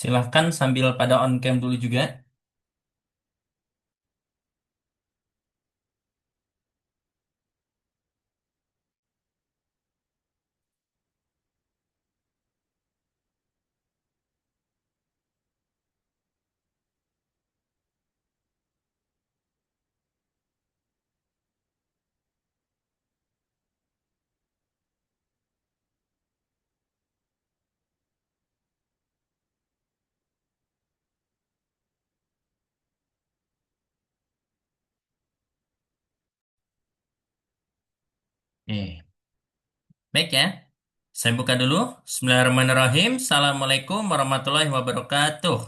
Silahkan sambil pada on cam dulu juga. Oke, baik ya. Saya buka dulu. Bismillahirrahmanirrahim. Assalamualaikum warahmatullahi wabarakatuh.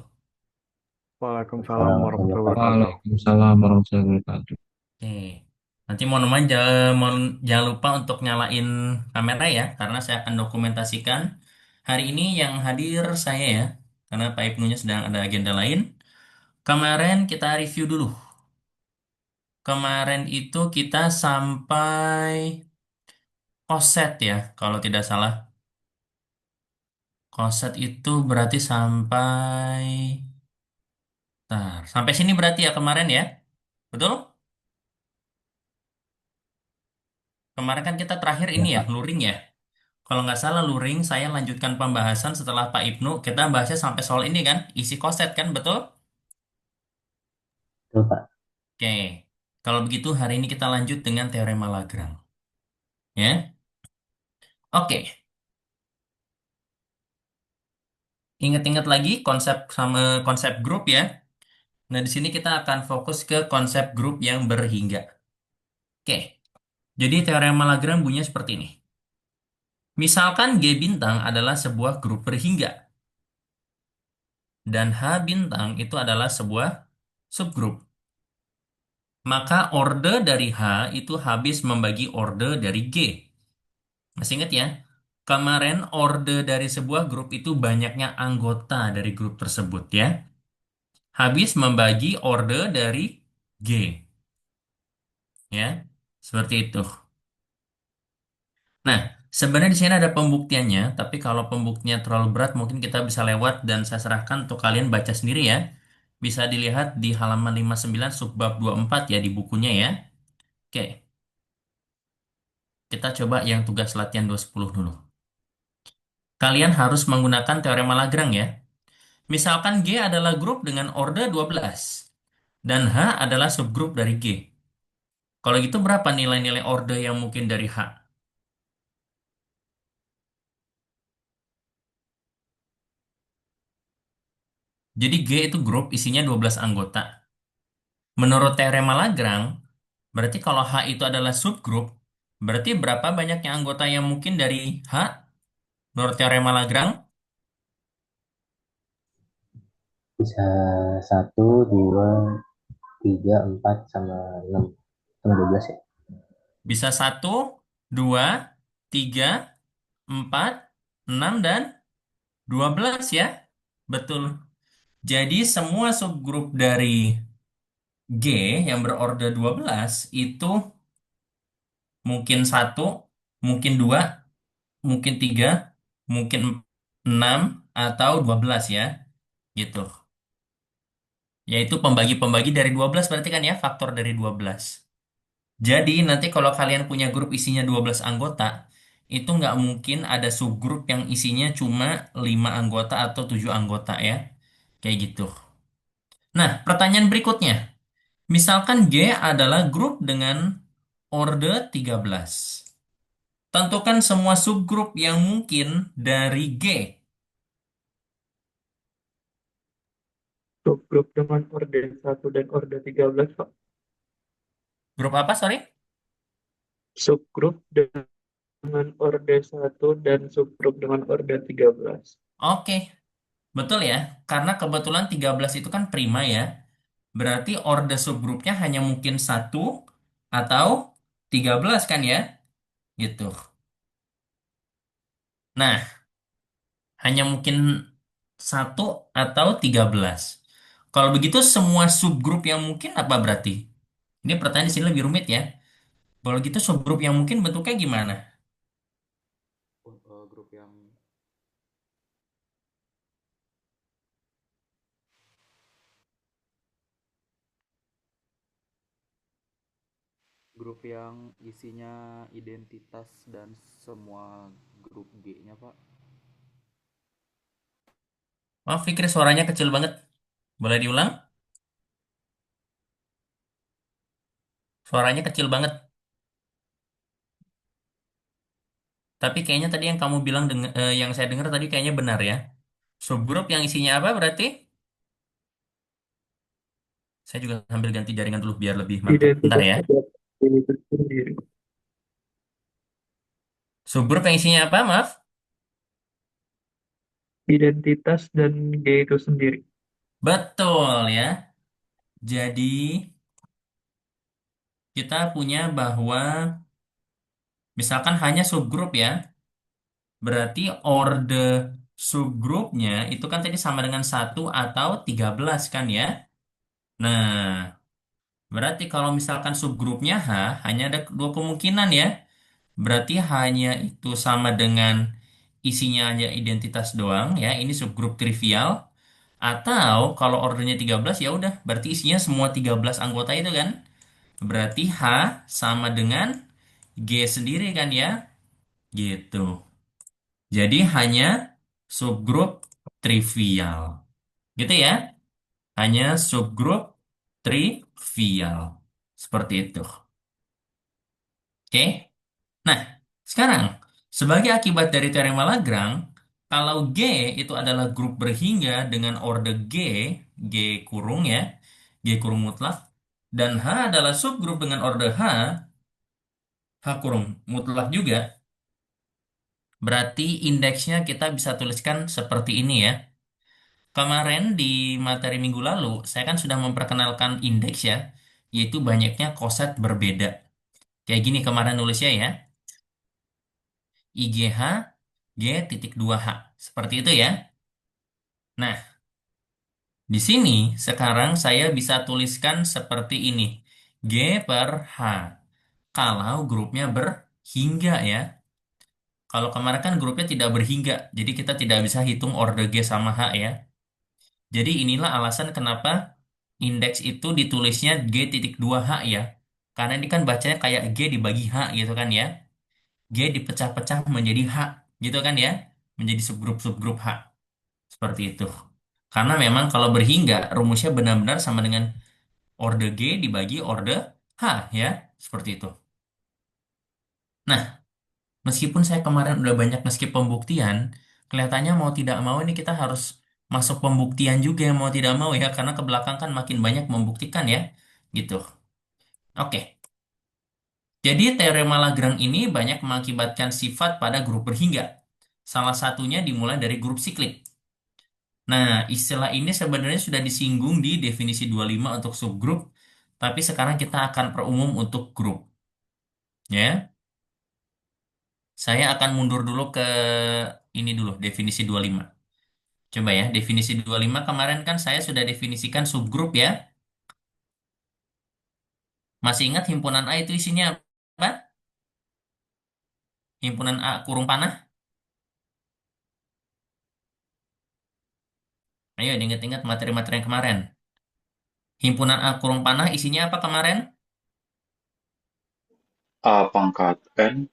Waalaikumsalam warahmatullahi wabarakatuh. Waalaikumsalam warahmatullahi wabarakatuh. Oke. Nanti jangan lupa untuk nyalain kamera ya, karena saya akan dokumentasikan. Hari ini yang hadir saya ya, karena Pak Ibnunya sedang ada agenda lain. Kemarin kita review dulu. Kemarin itu kita sampai koset ya, kalau tidak salah. Koset itu berarti sampai sini berarti ya kemarin ya. Betul? Kemarin kan kita terakhir ini Ya, ya, Pak. luring ya. Kalau nggak salah luring, saya lanjutkan pembahasan setelah Pak Ibnu. Kita bahasnya sampai soal ini kan, isi koset kan, betul? Betul, Pak. Oke. Kalau begitu hari ini kita lanjut dengan teorema Lagrange. Ya. Oke. Ingat-ingat lagi konsep sama konsep grup ya. Nah, di sini kita akan fokus ke konsep grup yang berhingga. Oke. Jadi teorema Lagrange bunyinya seperti ini. Misalkan G bintang adalah sebuah grup berhingga dan H bintang itu adalah sebuah subgrup. Maka orde dari H itu habis membagi orde dari G. Masih ingat ya? Kemarin orde dari sebuah grup itu banyaknya anggota dari grup tersebut ya. Habis membagi orde dari G. Ya, seperti itu. Nah, sebenarnya di sini ada pembuktiannya, tapi kalau pembuktiannya terlalu berat mungkin kita bisa lewat dan saya serahkan untuk kalian baca sendiri ya. Bisa dilihat di halaman 59 subbab 24 ya di bukunya ya. Oke, kita coba yang tugas latihan 210 dulu. Kalian harus menggunakan teorema Lagrange ya. Misalkan G adalah grup dengan orde 12 dan H adalah subgrup dari G. Kalau gitu berapa nilai-nilai orde yang mungkin dari H? Jadi G itu grup isinya 12 anggota. Menurut teorema Lagrange, berarti kalau H itu adalah subgrup, berarti berapa banyaknya anggota yang mungkin dari H menurut teorema Lagrange? Bisa satu, dua, tiga, empat, sama enam. Sama 12 ya. Bisa satu, 2, 3, 4, 6, dan 12 ya. Betul. Jadi semua subgrup dari G yang berorder 12 itu mungkin satu, mungkin dua, mungkin tiga, mungkin enam, atau 12 ya. Gitu. Yaitu pembagi-pembagi dari 12 berarti kan ya, faktor dari 12. Jadi nanti kalau kalian punya grup isinya 12 anggota, itu nggak mungkin ada subgrup yang isinya cuma 5 anggota atau 7 anggota ya. Kayak gitu. Nah, pertanyaan berikutnya. Misalkan G adalah grup dengan orde 13. Tentukan semua subgrup yang mungkin dari G. Subgrup dengan orde 1 dan orde 13, Pak. Grup apa, sorry? Subgrup dengan orde 1 dan subgrup dengan orde 13. Oke, betul ya. Karena kebetulan 13 itu kan prima ya. Berarti orde subgrupnya hanya mungkin satu atau 13 kan ya? Gitu. Nah, hanya mungkin satu atau 13. Kalau begitu semua subgrup yang mungkin apa berarti? Ini pertanyaan di sini lebih rumit ya. Kalau gitu subgrup yang mungkin bentuknya gimana? Grup yang Grup yang isinya identitas dan semua grup G-nya, Pak. Oh, Fikri suaranya kecil banget. Boleh diulang? Suaranya kecil banget. Tapi kayaknya tadi yang kamu bilang yang saya dengar tadi kayaknya benar ya. Subgrup yang isinya apa berarti? Saya juga sambil ganti jaringan dulu biar lebih mantap. Bentar Identitas ya. pada G itu sendiri. Subgrup yang isinya apa? Maaf. Identitas dan G itu sendiri. Betul ya. Jadi kita punya bahwa misalkan hanya subgrup ya. Berarti orde subgrupnya itu kan tadi sama dengan 1 atau 13 kan ya. Nah, berarti kalau misalkan subgrupnya H, hanya ada dua kemungkinan ya. Berarti hanya itu sama dengan isinya hanya identitas doang ya. Ini subgrup trivial. Atau kalau ordernya 13 ya udah, berarti isinya semua 13 anggota itu kan. Berarti H sama dengan G sendiri kan ya. Gitu. Jadi hanya subgrup trivial. Gitu ya. Hanya subgrup trivial. Seperti itu. Oke. Nah, sekarang sebagai akibat dari teorema Lagrange, kalau G itu adalah grup berhingga dengan orde G, G kurung ya, G kurung mutlak, dan H adalah subgrup dengan orde H, H kurung mutlak juga, berarti indeksnya kita bisa tuliskan seperti ini ya. Kemarin di materi minggu lalu, saya kan sudah memperkenalkan indeks ya, yaitu banyaknya koset berbeda. Kayak gini kemarin nulisnya ya, IGH, G titik 2H. Seperti itu ya. Nah, di sini sekarang saya bisa tuliskan seperti ini. G per H. Kalau grupnya berhingga ya. Kalau kemarin kan grupnya tidak berhingga, jadi kita tidak bisa hitung order G sama H ya. Jadi inilah alasan kenapa indeks itu ditulisnya G titik 2H ya. Karena ini kan bacanya kayak G dibagi H gitu kan ya. G dipecah-pecah menjadi H gitu kan ya. Menjadi subgrup-subgrup H. Seperti itu. Karena memang kalau berhingga rumusnya benar-benar sama dengan orde G dibagi orde H ya. Seperti itu. Nah, meskipun saya kemarin udah banyak skip pembuktian, kelihatannya mau tidak mau ini kita harus masuk pembuktian juga mau tidak mau ya, karena ke belakang kan makin banyak membuktikan ya, gitu. Oke, jadi teorema Lagrange ini banyak mengakibatkan sifat pada grup berhingga. Salah satunya dimulai dari grup siklik. Nah, istilah ini sebenarnya sudah disinggung di definisi 25 untuk subgrup, tapi sekarang kita akan perumum untuk grup. Ya, saya akan mundur dulu ke ini dulu, definisi 25. Coba ya, definisi 25 kemarin kan saya sudah definisikan subgrup ya. Masih ingat himpunan A itu isinya apa? Himpunan A kurung panah? Ayo diingat-ingat materi-materi yang kemarin. Himpunan A kurung panah isinya apa kemarin? A pangkat N,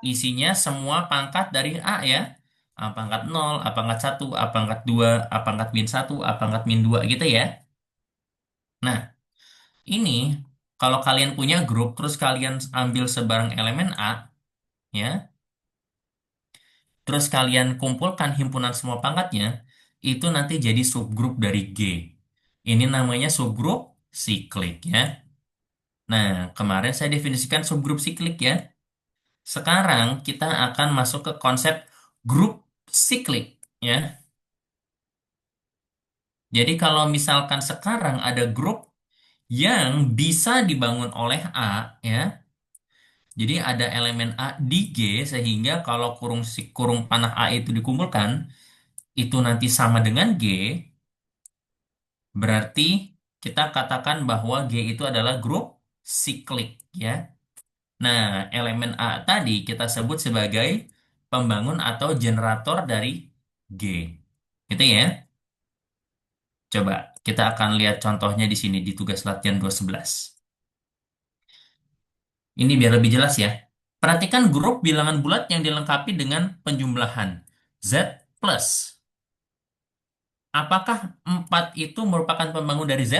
Isinya semua pangkat dari A ya. A pangkat 0, A pangkat 1, A pangkat 2, A pangkat min 1, A pangkat min 2 gitu ya. Nah, ini kalau kalian punya grup terus kalian ambil sebarang elemen A ya, terus kalian kumpulkan himpunan semua pangkatnya, itu nanti jadi subgrup dari G. Ini namanya subgrup siklik ya. Nah, kemarin saya definisikan subgrup siklik ya. Sekarang kita akan masuk ke konsep grup siklik ya. Jadi kalau misalkan sekarang ada grup yang bisa dibangun oleh A ya. Jadi ada elemen A di G sehingga kalau kurung panah A itu dikumpulkan itu nanti sama dengan G, berarti kita katakan bahwa G itu adalah grup siklik ya. Nah, elemen A tadi kita sebut sebagai pembangun atau generator dari G. Gitu ya. Coba kita akan lihat contohnya di sini di tugas latihan 211. Ini biar lebih jelas ya. Perhatikan grup bilangan bulat yang dilengkapi dengan penjumlahan Z plus. Apakah 4 itu merupakan pembangun dari Z?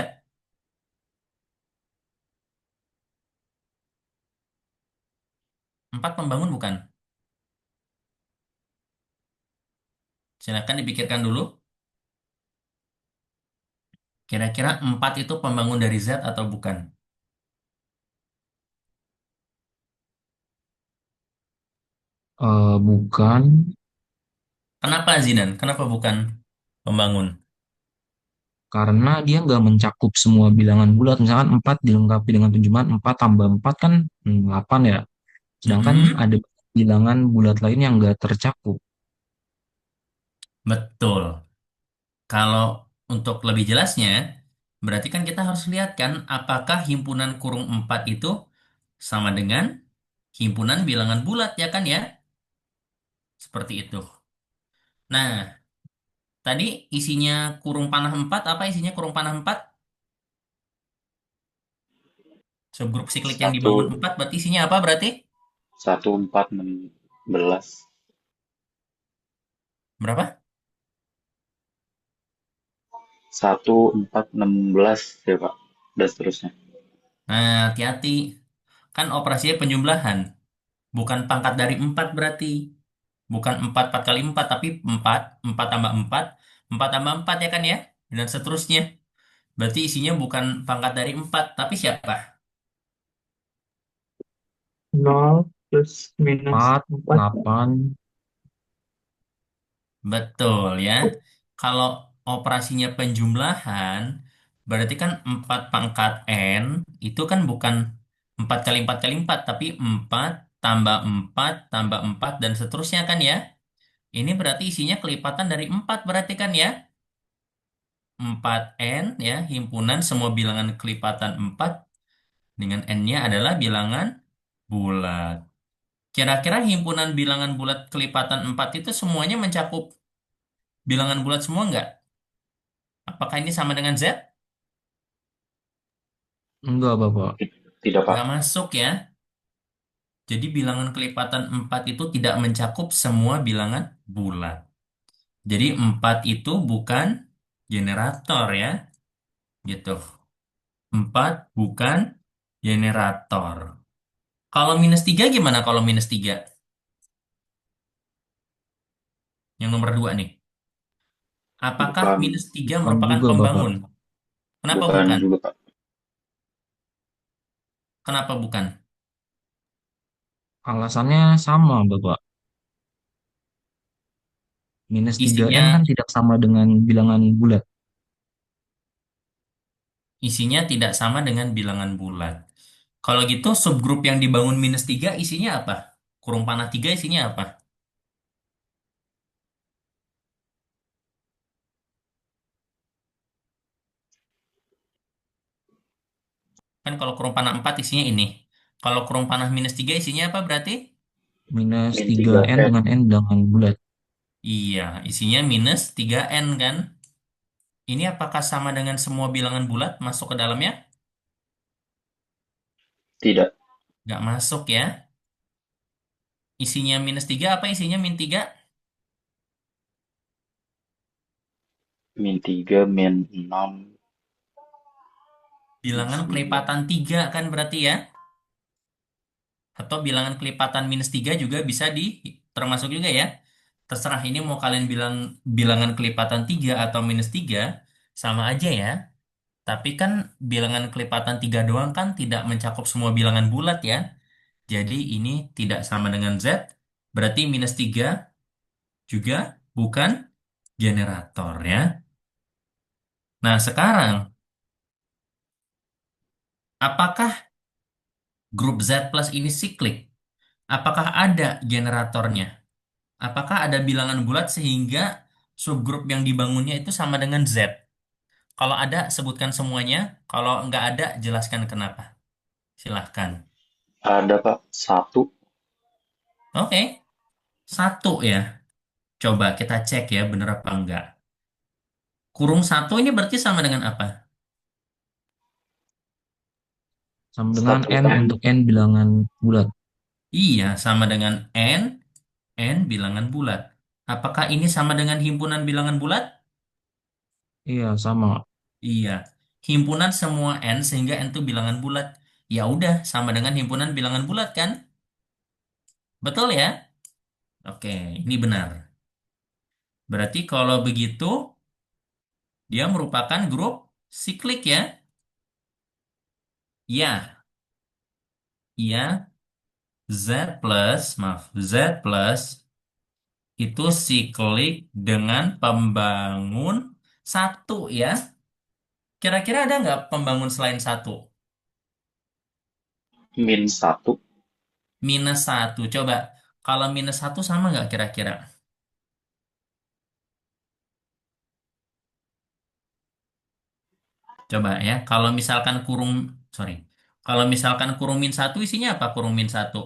4 pembangun bukan? Silakan dipikirkan dulu. Kira-kira 4 itu pembangun dari Z atau bukan? Bukan, Kenapa Zidan? Kenapa bukan pembangun? karena dia nggak mencakup semua bilangan bulat. Misalkan 4 dilengkapi dengan penjumlahan 4 tambah 4 kan 8 ya. Sedangkan Mm-mm, ada bilangan bulat lain yang nggak tercakup. betul. Kalau untuk lebih jelasnya, berarti kan kita harus lihat kan apakah himpunan kurung 4 itu sama dengan himpunan bilangan bulat ya kan ya? Seperti itu. Nah, tadi isinya kurung panah 4 apa isinya kurung panah 4? Subgrup siklik yang Satu dibangun 4 berarti isinya apa berarti? 1416. Berapa? 1416 ya Pak. Dan seterusnya. Nah, hati-hati. Kan operasinya penjumlahan. Bukan pangkat dari 4 berarti. Bukan 4 kali 4 tapi 4 tambah 4 tambah 4 ya kan ya? Dan seterusnya. Berarti isinya bukan pangkat dari 4 tapi siapa? 0 plus minus 4, 4. 8, Betul ya. Kalau operasinya penjumlahan, berarti kan 4 pangkat N itu kan bukan 4 kali 4 kali 4 tapi 4 tambah 4 dan seterusnya kan ya? Ini berarti isinya kelipatan dari 4 berarti kan ya? 4N ya, himpunan semua bilangan kelipatan 4 dengan N-nya adalah bilangan bulat. Kira-kira himpunan bilangan bulat kelipatan 4 itu semuanya mencakup bilangan bulat semua nggak? Apakah ini sama dengan Z? enggak Bapak. Tidak Pak. Nggak masuk ya. Jadi bilangan kelipatan 4 itu tidak mencakup semua bilangan bulat. Jadi 4 itu bukan generator ya. Gitu. 4 bukan generator. Kalau minus 3 gimana kalau minus 3? Yang nomor 2 nih. Apakah Bukan, minus 3 Bukan merupakan juga Bapak. pembangun? Kenapa bukan bukan? juga Pak. Kenapa bukan? Alasannya sama Bapak. Minus 3N Isinya kan tidak sama dengan bilangan bulat. isinya tidak sama dengan bilangan bulat. Kalau gitu subgrup yang dibangun minus 3 isinya apa? Kurung panah 3 isinya apa? Kan kalau kurung panah 4 isinya ini. Kalau kurung panah minus 3 isinya apa berarti? Minus Min 3N 3N. dengan N dengan bulat. Iya, isinya minus 3N kan? Ini apakah sama dengan semua bilangan bulat masuk ke dalamnya? Tidak. Nggak masuk ya. Isinya minus 3 apa isinya min 3? Min 3, min 6, min Bilangan 9. kelipatan 3 kan berarti ya? Atau bilangan kelipatan minus 3 juga bisa termasuk juga ya. Terserah ini mau kalian bilang bilangan kelipatan 3 atau minus 3 sama aja ya. Tapi kan bilangan kelipatan 3 doang kan tidak mencakup semua bilangan bulat ya. Jadi ini tidak sama dengan Z. Berarti minus 3 juga bukan generator ya. Nah sekarang apakah grup Z plus ini siklik? Apakah ada generatornya? Apakah ada bilangan bulat sehingga subgrup yang dibangunnya itu sama dengan Z? Kalau ada, sebutkan semuanya. Kalau nggak ada, jelaskan kenapa. Silahkan. Ada Pak. Satu. Oke, satu ya. Coba kita cek ya, bener apa enggak. Kurung satu ini berarti sama dengan apa? Sama dengan Satu n N untuk n bilangan bulat. Iya, sama dengan n bilangan bulat. Apakah ini sama dengan himpunan bilangan bulat? Iya, sama. Iya, himpunan semua n sehingga n itu bilangan bulat. Ya udah, sama dengan himpunan bilangan bulat kan? Betul ya? Oke, ini benar. Berarti kalau begitu, dia merupakan grup siklik ya? Ya, iya, Z plus itu siklik dengan pembangun satu ya. Kira-kira ada nggak pembangun selain satu? min satu. Minus satu. Coba, kalau minus satu sama nggak kira-kira? Coba ya, kalau misalkan sorry. Kalau misalkan kurung min satu isinya apa kurung min satu?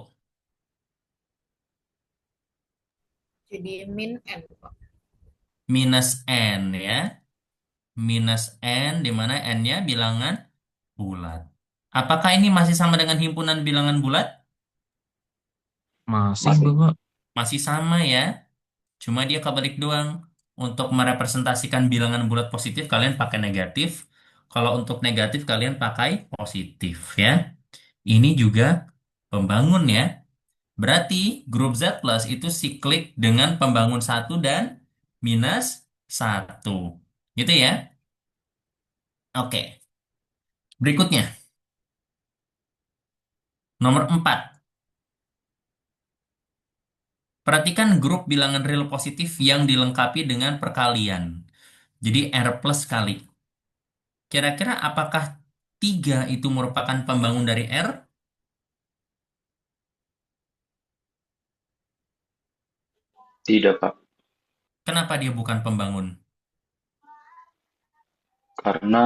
Jadi min N, Pak. Minus N ya. Minus N, di mana N-nya bilangan bulat. Apakah ini masih sama dengan himpunan bilangan bulat? Masih, Masih. Bapak. Masih sama ya. Cuma dia kebalik doang. Untuk merepresentasikan bilangan bulat positif, kalian pakai negatif. Kalau untuk negatif, kalian pakai positif ya. Ini juga pembangun ya. Berarti grup Z plus itu siklik dengan pembangun satu dan minus satu. Gitu ya. Oke. Berikutnya, nomor 4. Perhatikan grup bilangan real positif yang dilengkapi dengan perkalian. Jadi R plus kali. Kira-kira apakah 3 itu merupakan pembangun dari R? Tidak, Pak. Kenapa dia bukan pembangun? Karena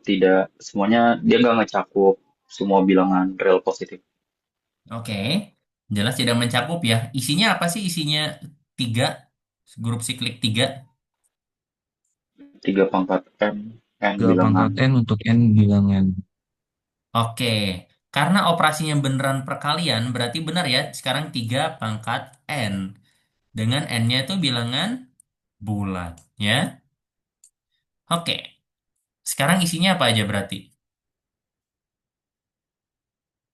tidak semuanya, dia nggak ngecakup semua bilangan real positif. Oke, jelas tidak mencakup ya. Isinya apa sih? Isinya 3, grup siklik 3. 3 pangkat N, N 3 bilangan. pangkat n untuk n bilangan. Oke, karena operasinya beneran perkalian, berarti benar ya. Sekarang 3 pangkat N. Dengan N-nya itu bilangan bulat, ya. Oke, sekarang isinya apa aja berarti?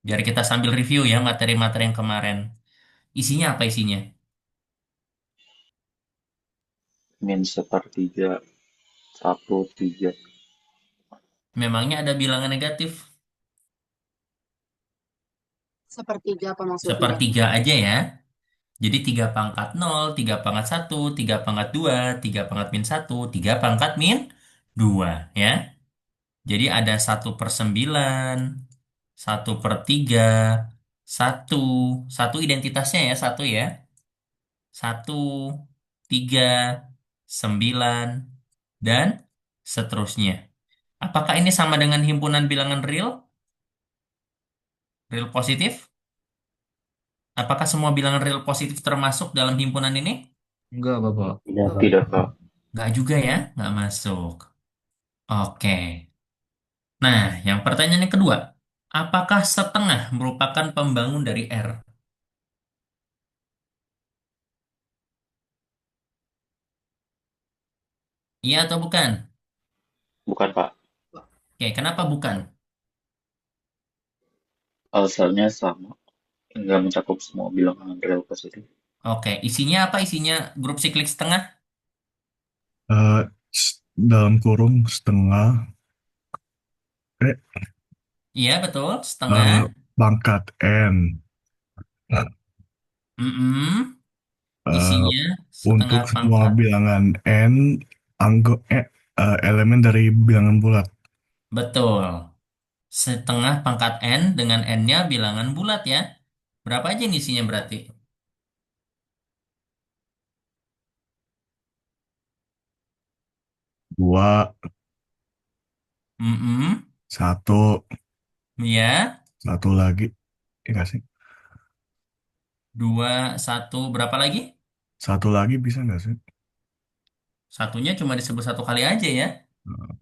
Biar kita sambil review ya materi-materi yang kemarin. Isinya apa isinya? Min sepertiga, satu, tiga. Memangnya ada bilangan negatif? Sepertiga apa maksudnya? Sepertiga aja ya. Jadi 3 pangkat nol, 3 pangkat satu, 3 pangkat 2, 3 pangkat min satu, 3 pangkat min 2 ya. Jadi ada 1/9, 1/3, satu, satu identitasnya ya, satu ya. 1, 3, 9, dan seterusnya. Apakah ini sama dengan himpunan bilangan real? Real positif? Apakah semua bilangan real positif termasuk dalam himpunan ini? Enggak, Bapak. Tidak, Pak. Tidak, Pak. Nggak juga ya, nggak masuk. Oke. Nah, yang pertanyaan yang kedua. Apakah setengah merupakan pembangun dari R? Iya atau bukan? Bukan, Pak. Oke, kenapa bukan? Alasannya sama. Nggak mencakup semua bilangan real positif. Oke, isinya apa? Isinya grup siklik setengah? eh, dalam kurung setengah eh, Iya, betul. Setengah. eh, pangkat n Mm-mm. eh, Isinya setengah untuk semua pangkat. bilangan n elemen dari bilangan bulat. Betul. Setengah pangkat N dengan N-nya bilangan bulat ya. Berapa aja nih isinya berarti? Dua, Mm-mm. satu, Ya. satu lagi. Ya nggak sih? Dua, satu, berapa lagi? Satu lagi bisa nggak sih? Satunya cuma disebut satu kali aja ya. Eh,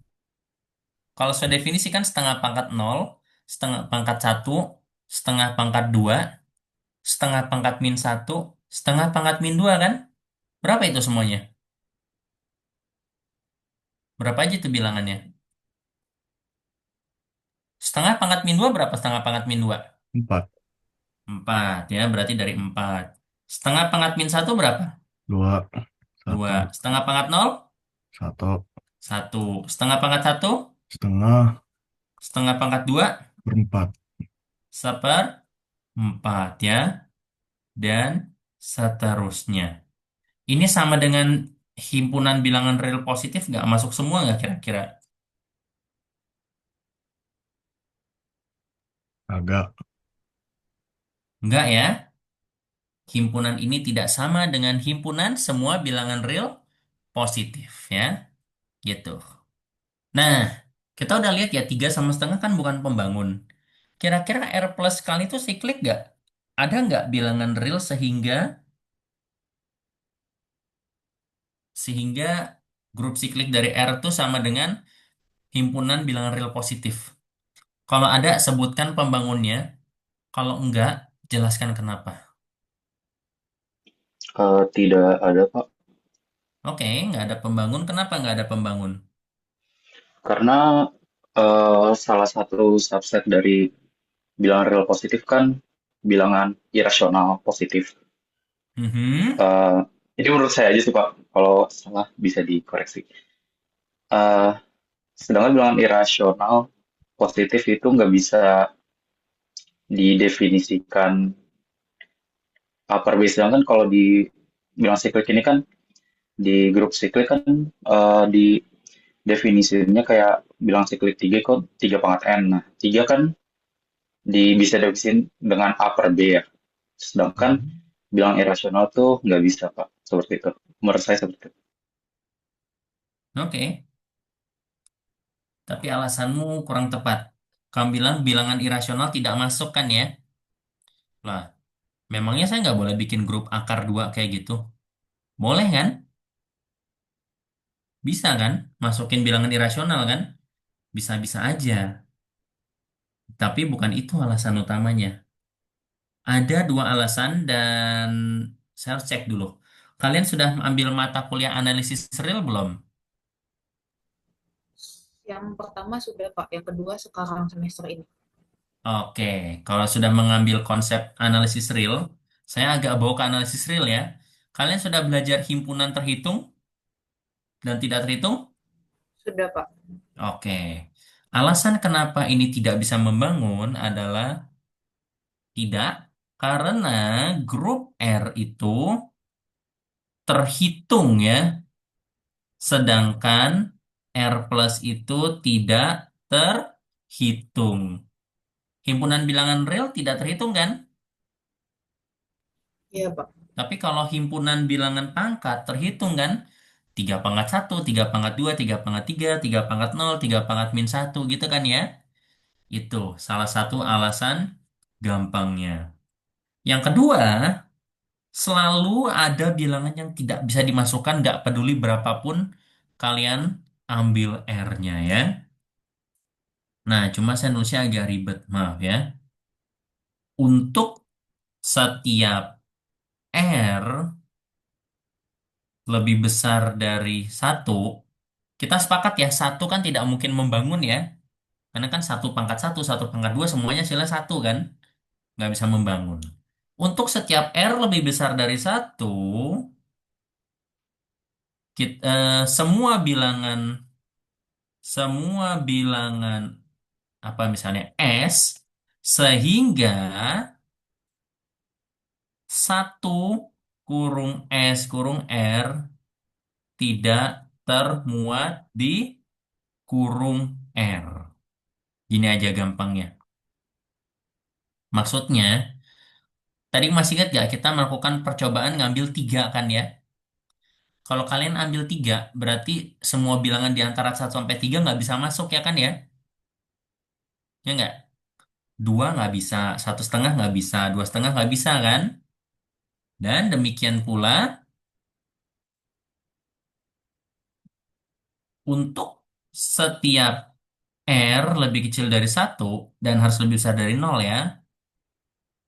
Kalau saya definisikan setengah pangkat nol setengah pangkat 1, setengah pangkat 2, setengah pangkat min 1, setengah pangkat min 2 kan? Berapa itu semuanya? Berapa aja itu bilangannya? Setengah pangkat min 2 berapa setengah pangkat min 2? 4, 4 ya, berarti dari 4. Setengah pangkat min 1 berapa? 2, 2. 1, Setengah pangkat 0? 1, 1. Setengah pangkat 1? setengah, Setengah pangkat 2? berempat. 1/4 ya. Dan seterusnya. Ini sama dengan himpunan bilangan real positif nggak masuk semua nggak kira-kira? Agak. Nggak ya. Himpunan ini tidak sama dengan himpunan semua bilangan real positif ya. Gitu. Nah, kita udah lihat ya 3,5 kan bukan pembangun. Kira-kira R plus kali itu siklik nggak? Ada nggak bilangan real sehingga grup siklik dari R itu sama dengan himpunan bilangan real positif? Kalau ada, sebutkan pembangunnya. Kalau enggak, jelaskan kenapa. Tidak ada, Pak. Oke, nggak ada pembangun. Kenapa nggak ada pembangun? Karena salah satu subset dari bilangan real positif kan bilangan irasional positif. Mhm. Eh, ini menurut saya aja sih Pak, kalau salah bisa dikoreksi. Eh, Sedangkan bilangan irasional positif itu nggak bisa didefinisikan upper base. Sedangkan kalau di bilangan siklik ini kan di grup siklik kan di definisinya kayak bilangan siklik 3 kok 3 pangkat n. Nah, 3 kan bisa definisikan dengan upper B ya. Sedangkan Mhm. bilang irasional tuh nggak bisa, Pak. Seperti itu. Menurut saya seperti itu. Oke, tapi alasanmu kurang tepat. Kamu bilang bilangan irasional tidak masuk kan ya? Lah, memangnya saya nggak boleh bikin grup akar 2 kayak gitu? Boleh kan? Bisa kan? Masukin bilangan irasional kan? Bisa-bisa aja. Tapi bukan itu alasan utamanya. Ada dua alasan dan saya harus cek dulu. Kalian sudah ambil mata kuliah analisis real belum? Yang pertama sudah Pak, yang kedua sekarang semester ini. Oke, kalau sudah mengambil konsep analisis real, saya agak bawa ke analisis real ya. Kalian sudah belajar himpunan terhitung dan tidak terhitung? Sudah Pak. Oke. Alasan kenapa ini tidak bisa membangun adalah tidak karena grup R itu terhitung ya, sedangkan R plus itu tidak terhitung. Himpunan bilangan real tidak terhitung kan? Iya Pak. Tapi kalau himpunan bilangan pangkat terhitung kan? 3 pangkat 1, 3 pangkat 2, 3 pangkat 3, 3 pangkat 0, 3 pangkat min 1 gitu kan ya? Itu salah satu alasan gampangnya. Yang kedua, selalu ada bilangan yang tidak bisa dimasukkan, nggak peduli berapapun kalian ambil R-nya ya. Nah, cuma saya nulisnya agak ribet, maaf ya. Untuk setiap R lebih besar dari satu, kita sepakat ya, satu kan tidak mungkin membangun ya. Karena kan satu pangkat dua, semuanya hasilnya satu kan. Nggak bisa membangun. Untuk setiap R lebih besar dari satu, semua bilangan apa misalnya S, sehingga satu kurung S kurung R tidak termuat di kurung R. Gini aja gampangnya. Maksudnya, tadi masih ingat gak kita melakukan percobaan ngambil tiga kan ya? Kalau kalian ambil tiga, berarti semua bilangan di antara 1 sampai 3 nggak bisa masuk ya kan ya? Ya nggak? Dua nggak bisa, 1,5 nggak bisa, 2,5 nggak bisa kan? Dan demikian pula untuk setiap R lebih kecil dari satu dan harus lebih besar dari nol ya.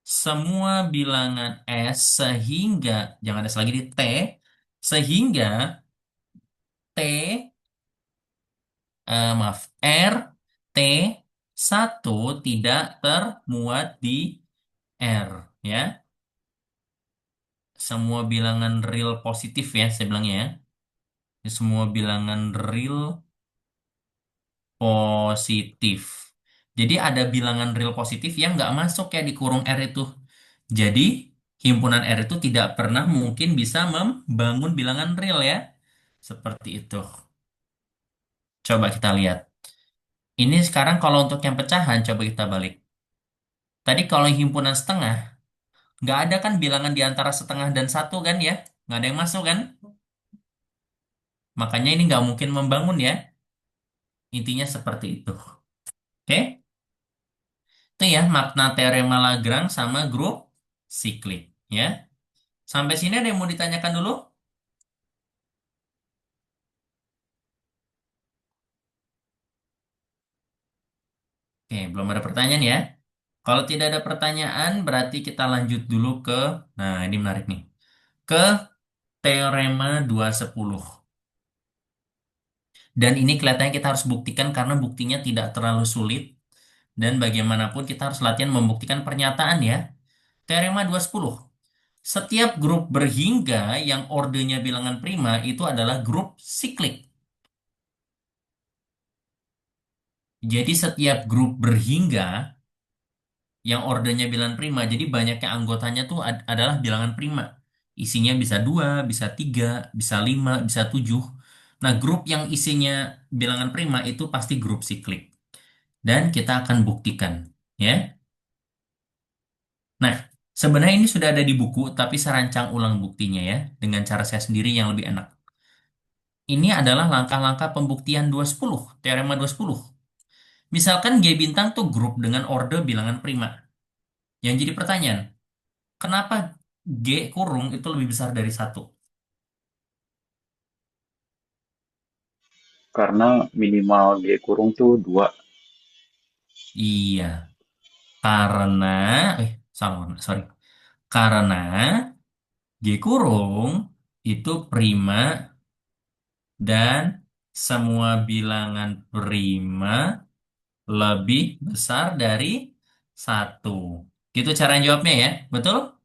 Semua bilangan S sehingga, jangan S lagi di T, sehingga T, maaf, R, T, satu tidak termuat di R ya. Semua bilangan real positif ya, saya bilangnya ya. Semua bilangan real positif. Jadi ada bilangan real positif yang nggak masuk ya di kurung R itu. Jadi himpunan R itu tidak pernah mungkin bisa membangun bilangan real ya. Seperti itu. Coba kita lihat. Ini sekarang kalau untuk yang pecahan, coba kita balik. Tadi kalau himpunan setengah, nggak ada kan bilangan di antara setengah dan satu kan ya? Nggak ada yang masuk kan? Makanya ini nggak mungkin membangun ya. Intinya seperti itu. Oke? Itu ya makna teorema Lagrange sama grup siklik ya. Sampai sini ada yang mau ditanyakan dulu? Oke, belum ada pertanyaan ya. Kalau tidak ada pertanyaan, berarti kita lanjut dulu ke, nah ini menarik nih, ke teorema 210. Dan ini kelihatannya kita harus buktikan karena buktinya tidak terlalu sulit. Dan bagaimanapun kita harus latihan membuktikan pernyataan ya. Teorema 210. Setiap grup berhingga yang ordenya bilangan prima itu adalah grup siklik. Jadi setiap grup berhingga yang ordernya bilangan prima, jadi banyaknya anggotanya tuh adalah bilangan prima. Isinya bisa dua, bisa tiga, bisa lima, bisa tujuh. Nah, grup yang isinya bilangan prima itu pasti grup siklik. Dan kita akan buktikan, ya. Nah, sebenarnya ini sudah ada di buku, tapi saya rancang ulang buktinya ya, dengan cara saya sendiri yang lebih enak. Ini adalah langkah-langkah pembuktian 210, teorema 210. Misalkan G bintang tuh grup dengan order bilangan prima. Yang jadi pertanyaan, kenapa G kurung itu lebih besar dari satu? Karena minimal G kurung tuh 2. Iya, karena, salah, sorry. Karena G kurung itu prima dan semua bilangan prima lebih besar dari satu. Gitu cara jawabnya ya, betul?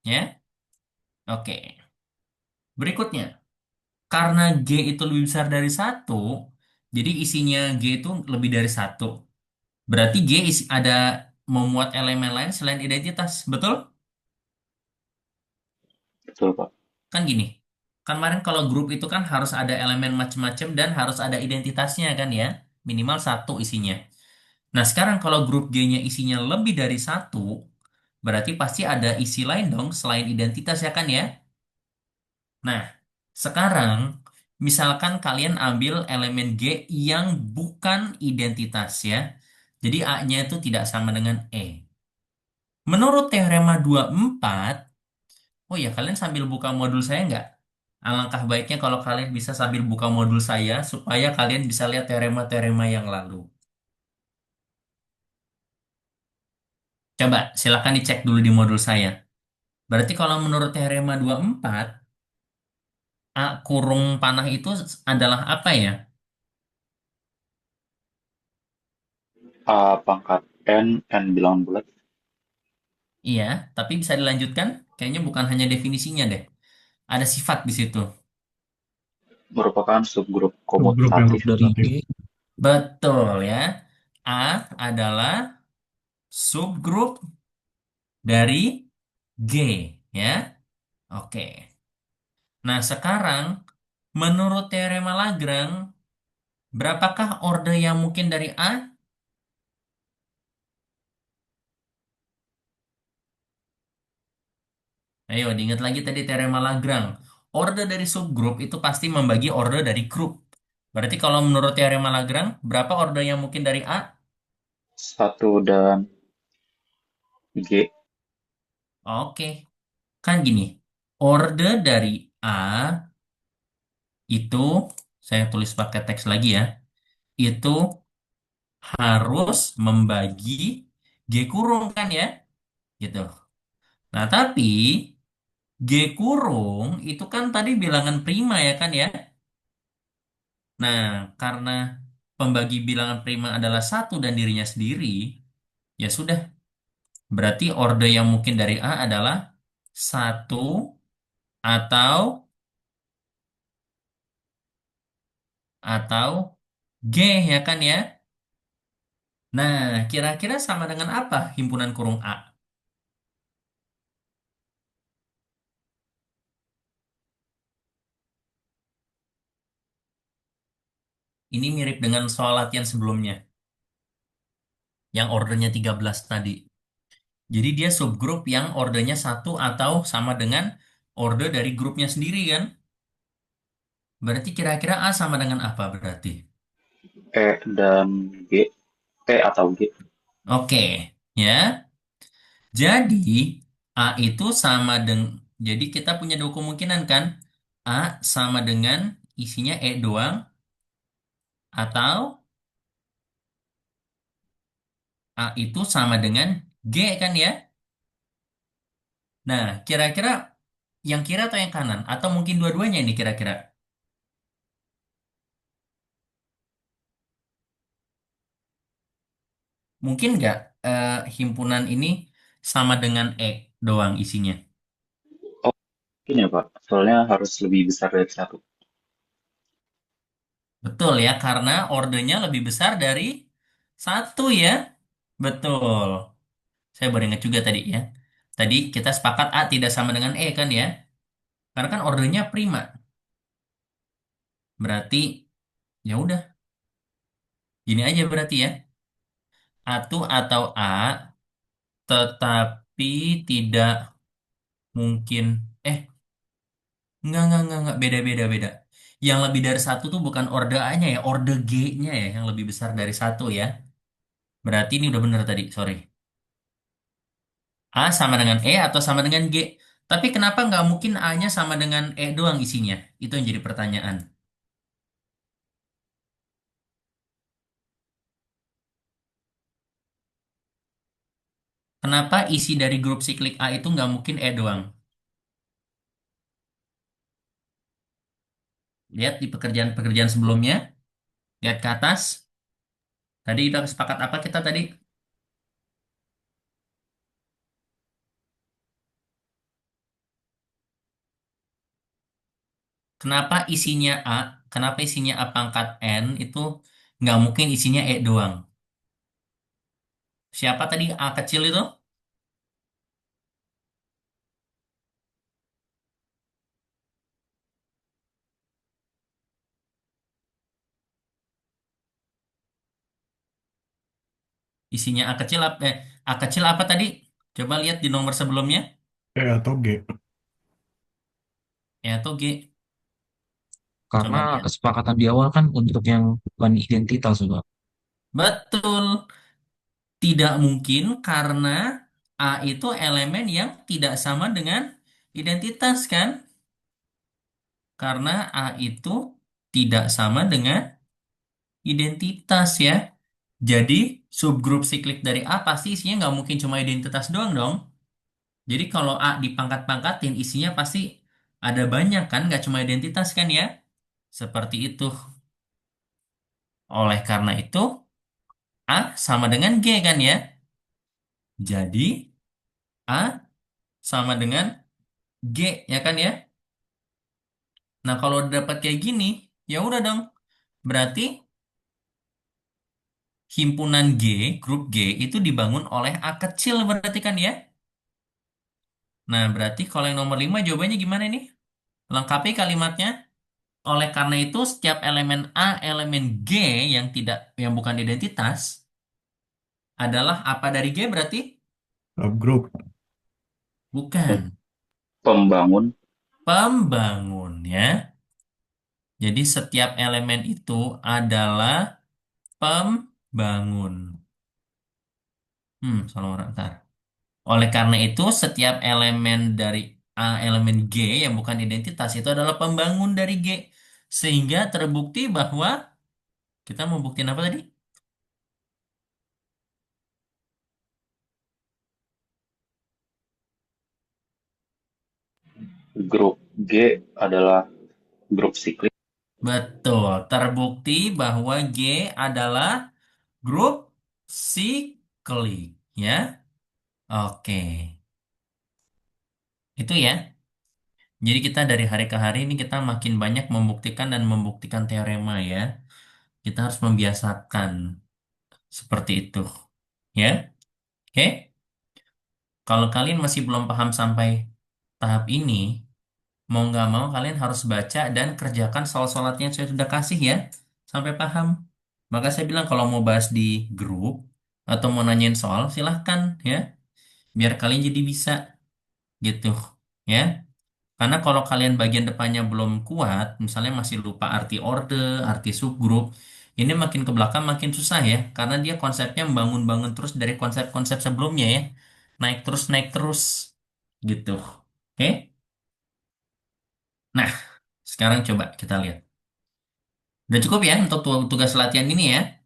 Ya, oke. Berikutnya, karena G itu lebih besar dari satu, jadi isinya G itu lebih dari satu. Berarti ada memuat elemen lain selain identitas, betul? Betul, Pak. Kan gini, kan kemarin kalau grup itu kan harus ada elemen macam-macam dan harus ada identitasnya kan ya, minimal satu isinya. Nah sekarang kalau grup G-nya isinya lebih dari satu, berarti pasti ada isi lain dong selain identitas ya kan ya. Nah sekarang misalkan kalian ambil elemen G yang bukan identitas ya, jadi A-nya itu tidak sama dengan E. Menurut teorema 24, oh ya, kalian sambil buka modul saya nggak? Alangkah baiknya kalau kalian bisa sambil buka modul saya supaya kalian bisa lihat teorema-teorema yang lalu. Coba silakan dicek dulu di modul saya. Berarti kalau menurut teorema 24, A kurung panah itu adalah apa ya? A pangkat N bilangan bulat, Iya, tapi bisa dilanjutkan? Kayaknya bukan hanya definisinya deh. Ada sifat di situ. merupakan subgrup Subgrup yang komutatif. Dari komutatif. G, Betul ya. A adalah subgrup dari G ya. Oke. Nah, sekarang menurut teorema Lagrange, berapakah order yang mungkin dari A? Ayo, diingat lagi tadi teorema Lagrange. Order dari subgrup itu pasti membagi order dari grup. Berarti kalau menurut teorema Lagrange, berapa order yang mungkin dari A? 1 dan G. Oke, kan gini. Order dari A itu, saya tulis pakai teks lagi ya. itu harus membagi G kurung kan ya, gitu. Nah, tapi G kurung itu kan tadi bilangan prima ya kan ya. Nah, karena pembagi bilangan prima adalah satu dan dirinya sendiri, ya sudah. Berarti order yang mungkin dari A adalah satu atau atau G ya kan ya. Nah, kira-kira sama dengan apa himpunan kurung A? Ini mirip dengan soal latihan sebelumnya, yang ordernya 13 tadi. Jadi dia subgrup yang ordernya satu atau sama dengan order dari grupnya sendiri kan? Berarti kira-kira A sama dengan apa berarti? E dan G, T atau G. Oke, ya. Jadi A itu sama dengan, jadi kita punya dua kemungkinan kan? A sama dengan isinya E doang, atau A itu sama dengan G kan ya? Nah, kira-kira yang kiri atau yang kanan? Atau mungkin dua-duanya ini kira-kira? Mungkin nggak himpunan ini sama dengan E doang isinya? Oh, mungkin ya Pak. Soalnya harus lebih besar dari satu. Betul ya, karena ordernya lebih besar dari satu ya. Betul. Saya baru ingat juga tadi ya. Tadi kita sepakat A tidak sama dengan E kan ya? Karena kan ordernya prima. Berarti ya udah, gini aja berarti ya. Atau A tetapi tidak mungkin. Enggak. Beda, beda, beda. Yang lebih dari satu tuh bukan order A-nya ya, order G-nya ya, yang lebih besar dari satu ya. Berarti ini udah bener tadi, sorry. A sama dengan E atau sama dengan G. Tapi kenapa nggak mungkin A-nya sama dengan E doang isinya? Itu yang jadi pertanyaan. Kenapa isi dari grup siklik A itu nggak mungkin E doang? Lihat di pekerjaan-pekerjaan sebelumnya, lihat ke atas. Tadi udah sepakat apa kita tadi? Kenapa isinya A? Kenapa isinya A pangkat N itu nggak mungkin isinya E doang? Siapa tadi A kecil itu? Isinya A kecil apa? A kecil apa tadi? Coba lihat di nomor sebelumnya. E atau G. E atau G? Karena Coba lihat. kesepakatan di awal kan untuk yang bukan identitas, Pak. Betul. Tidak mungkin karena A itu elemen yang tidak sama dengan identitas kan? Karena A itu tidak sama dengan identitas ya. Jadi subgrup siklik dari A pasti isinya nggak mungkin cuma identitas doang dong. Jadi kalau A dipangkat-pangkatin isinya pasti ada banyak kan, nggak cuma identitas kan ya. Seperti itu. Oleh karena itu A sama dengan G kan ya. Jadi A sama dengan G ya kan ya. Nah, kalau dapat kayak gini, ya udah dong. Berarti himpunan G, grup G itu dibangun oleh A kecil berarti kan ya. Nah, berarti kalau yang nomor 5 jawabannya gimana nih? Lengkapi kalimatnya. Oleh karena itu, setiap elemen A, elemen G yang tidak yang bukan identitas adalah apa dari G berarti? Subgroup. Bukan. Pembangun. Pembangun ya. Jadi setiap elemen itu adalah pembangun. Salah orang ntar. Oleh karena itu, setiap elemen dari A, elemen G yang bukan identitas itu adalah pembangun dari G. Sehingga terbukti bahwa Kita mau buktiin apa tadi? Grup G adalah grup siklik. Betul, terbukti bahwa G adalah grup siklik, ya. Oke, itu ya. Jadi kita dari hari ke hari ini kita makin banyak membuktikan dan membuktikan teorema ya. Kita harus membiasakan seperti itu, ya. Oke, kalau kalian masih belum paham sampai tahap ini, mau nggak mau kalian harus baca dan kerjakan soal-soalnya yang saya sudah kasih ya, sampai paham. Maka saya bilang kalau mau bahas di grup atau mau nanyain soal, silahkan ya, biar kalian jadi bisa gitu ya. Karena kalau kalian bagian depannya belum kuat, misalnya masih lupa arti orde, arti subgrup, ini makin ke belakang makin susah ya, karena dia konsepnya membangun-bangun terus dari konsep-konsep sebelumnya ya, naik terus gitu. Oke? Nah, sekarang coba kita lihat. Udah cukup ya untuk tugas latihan ini ya.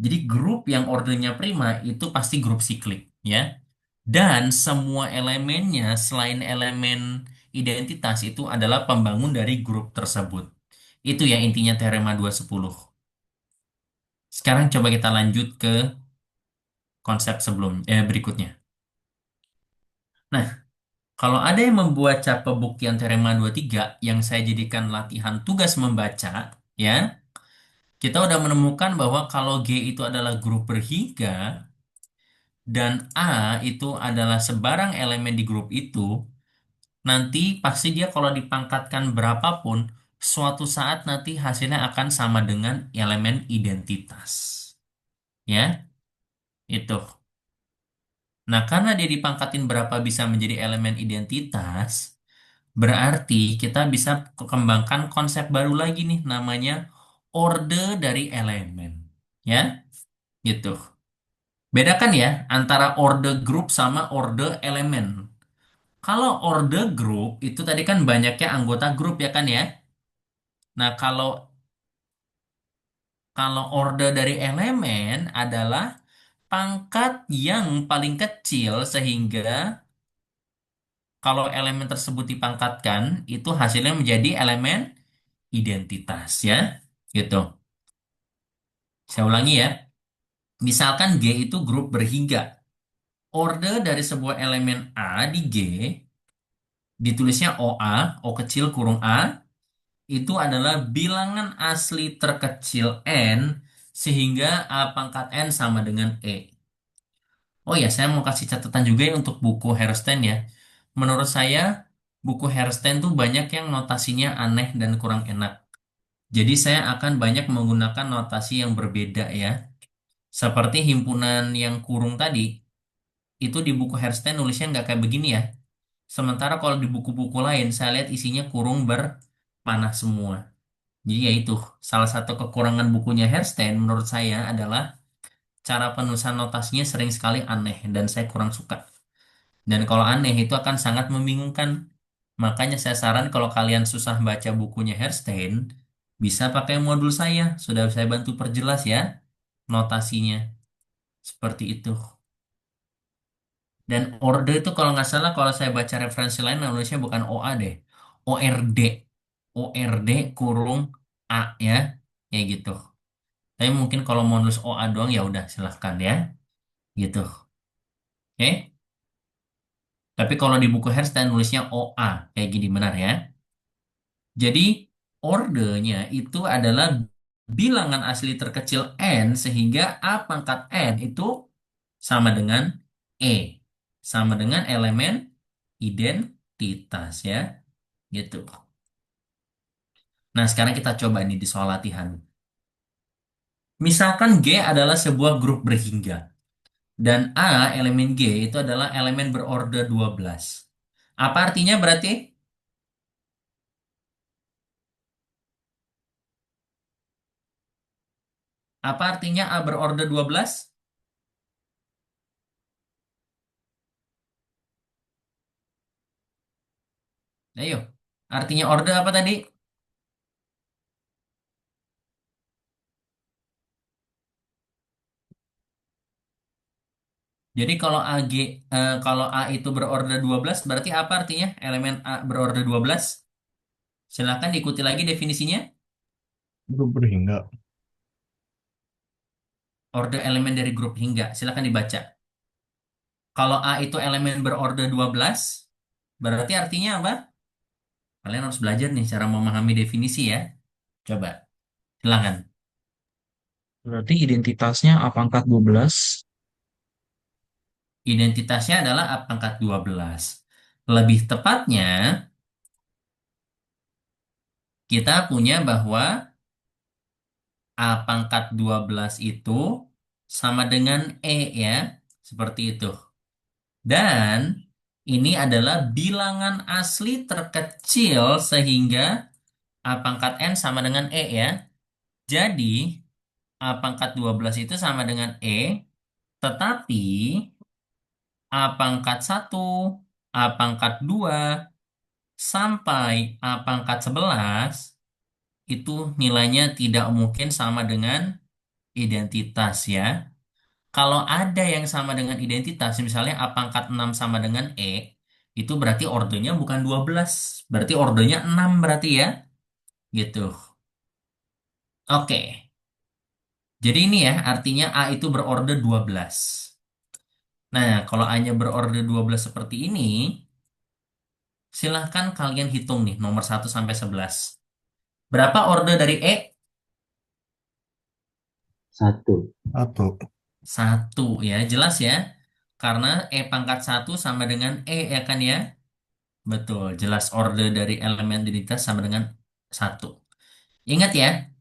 Jadi grup yang ordernya prima itu pasti grup siklik ya. Dan semua elemennya selain elemen identitas itu adalah pembangun dari grup tersebut. Itu ya intinya teorema 210. Sekarang coba kita lanjut ke konsep berikutnya. Nah, kalau ada yang membuat cap pembuktian teorema 23 yang saya jadikan latihan tugas membaca, ya, kita udah menemukan bahwa kalau G itu adalah grup berhingga dan A itu adalah sebarang elemen di grup itu, nanti pasti dia kalau dipangkatkan berapapun, suatu saat nanti hasilnya akan sama dengan elemen identitas. Ya, itu. Nah, karena dia dipangkatin berapa bisa menjadi elemen identitas, berarti kita bisa kembangkan konsep baru lagi nih, namanya orde dari elemen. Ya, gitu. Bedakan ya antara orde grup sama orde elemen. Kalau orde grup itu tadi kan banyaknya anggota grup ya kan ya. Nah, kalau kalau orde dari elemen adalah pangkat yang paling kecil sehingga kalau elemen tersebut dipangkatkan itu hasilnya menjadi elemen identitas ya. Gitu. Saya ulangi ya. Misalkan G itu grup berhingga. Orde dari sebuah elemen A di G ditulisnya OA, O kecil kurung A, itu adalah bilangan asli terkecil N sehingga A pangkat N sama dengan E. Oh ya, saya mau kasih catatan juga ya untuk buku Herstein ya. Menurut saya, buku Herstein tuh banyak yang notasinya aneh dan kurang enak. Jadi saya akan banyak menggunakan notasi yang berbeda ya. Seperti himpunan yang kurung tadi, itu di buku Herstein nulisnya nggak kayak begini ya. Sementara kalau di buku-buku lain, saya lihat isinya kurung berpanah semua. Jadi ya itu, salah satu kekurangan bukunya Herstein menurut saya adalah cara penulisan notasinya sering sekali aneh dan saya kurang suka. Dan kalau aneh itu akan sangat membingungkan. Makanya saya saran kalau kalian susah baca bukunya Herstein, bisa pakai modul saya. Sudah saya bantu perjelas ya notasinya. Seperti itu. Dan orde itu kalau nggak salah kalau saya baca referensi lain nulisnya bukan OA deh. ORD. ORD kurung A ya. Kayak gitu. Tapi mungkin kalau mau nulis OA doang ya udah silahkan ya. Gitu. Oke. Tapi kalau di buku Herstein nulisnya OA. Kayak gini benar ya. Jadi ordenya itu adalah bilangan asli terkecil n sehingga a pangkat n itu sama dengan e, sama dengan elemen identitas ya, gitu. Nah, sekarang kita coba nih di soal latihan. Misalkan G adalah sebuah grup berhingga dan A elemen G itu adalah elemen berorde 12. Apa artinya berarti? Apa artinya A berorde 12? Ayo. Artinya orde apa tadi? Jadi kalau A itu berorder 12 berarti apa artinya? Elemen A berorder 12. Silahkan diikuti lagi definisinya. Grup berhingga. Order elemen dari grup hingga. Silahkan dibaca. Kalau A itu elemen berorder 12, berarti artinya apa? Kalian harus belajar nih cara memahami definisi ya. Coba, silahkan. Berarti identitasnya A pangkat 12. Identitasnya adalah A pangkat 12. Lebih tepatnya, kita punya bahwa A pangkat 12 itu sama dengan E ya. Seperti itu. Dan ini adalah bilangan asli terkecil sehingga A pangkat N sama dengan E ya. Jadi A pangkat 12 itu sama dengan E, tetapi A pangkat 1, A pangkat 2 sampai A pangkat 11 itu nilainya tidak mungkin sama dengan identitas ya. Kalau ada yang sama dengan identitas, misalnya A pangkat 6 sama dengan E, itu berarti ordernya bukan 12, berarti ordernya 6 berarti ya, gitu. Oke, jadi ini ya artinya A itu berorder 12. Nah, kalau A-nya berorder 12 seperti ini, silahkan kalian hitung nih nomor 1 sampai 11. Berapa order dari E? 1. 1. 1 ya, jelas ya. Karena E pangkat 1 sama dengan E ya kan ya? Betul, jelas order dari elemen identitas sama dengan 1. Ingat ya,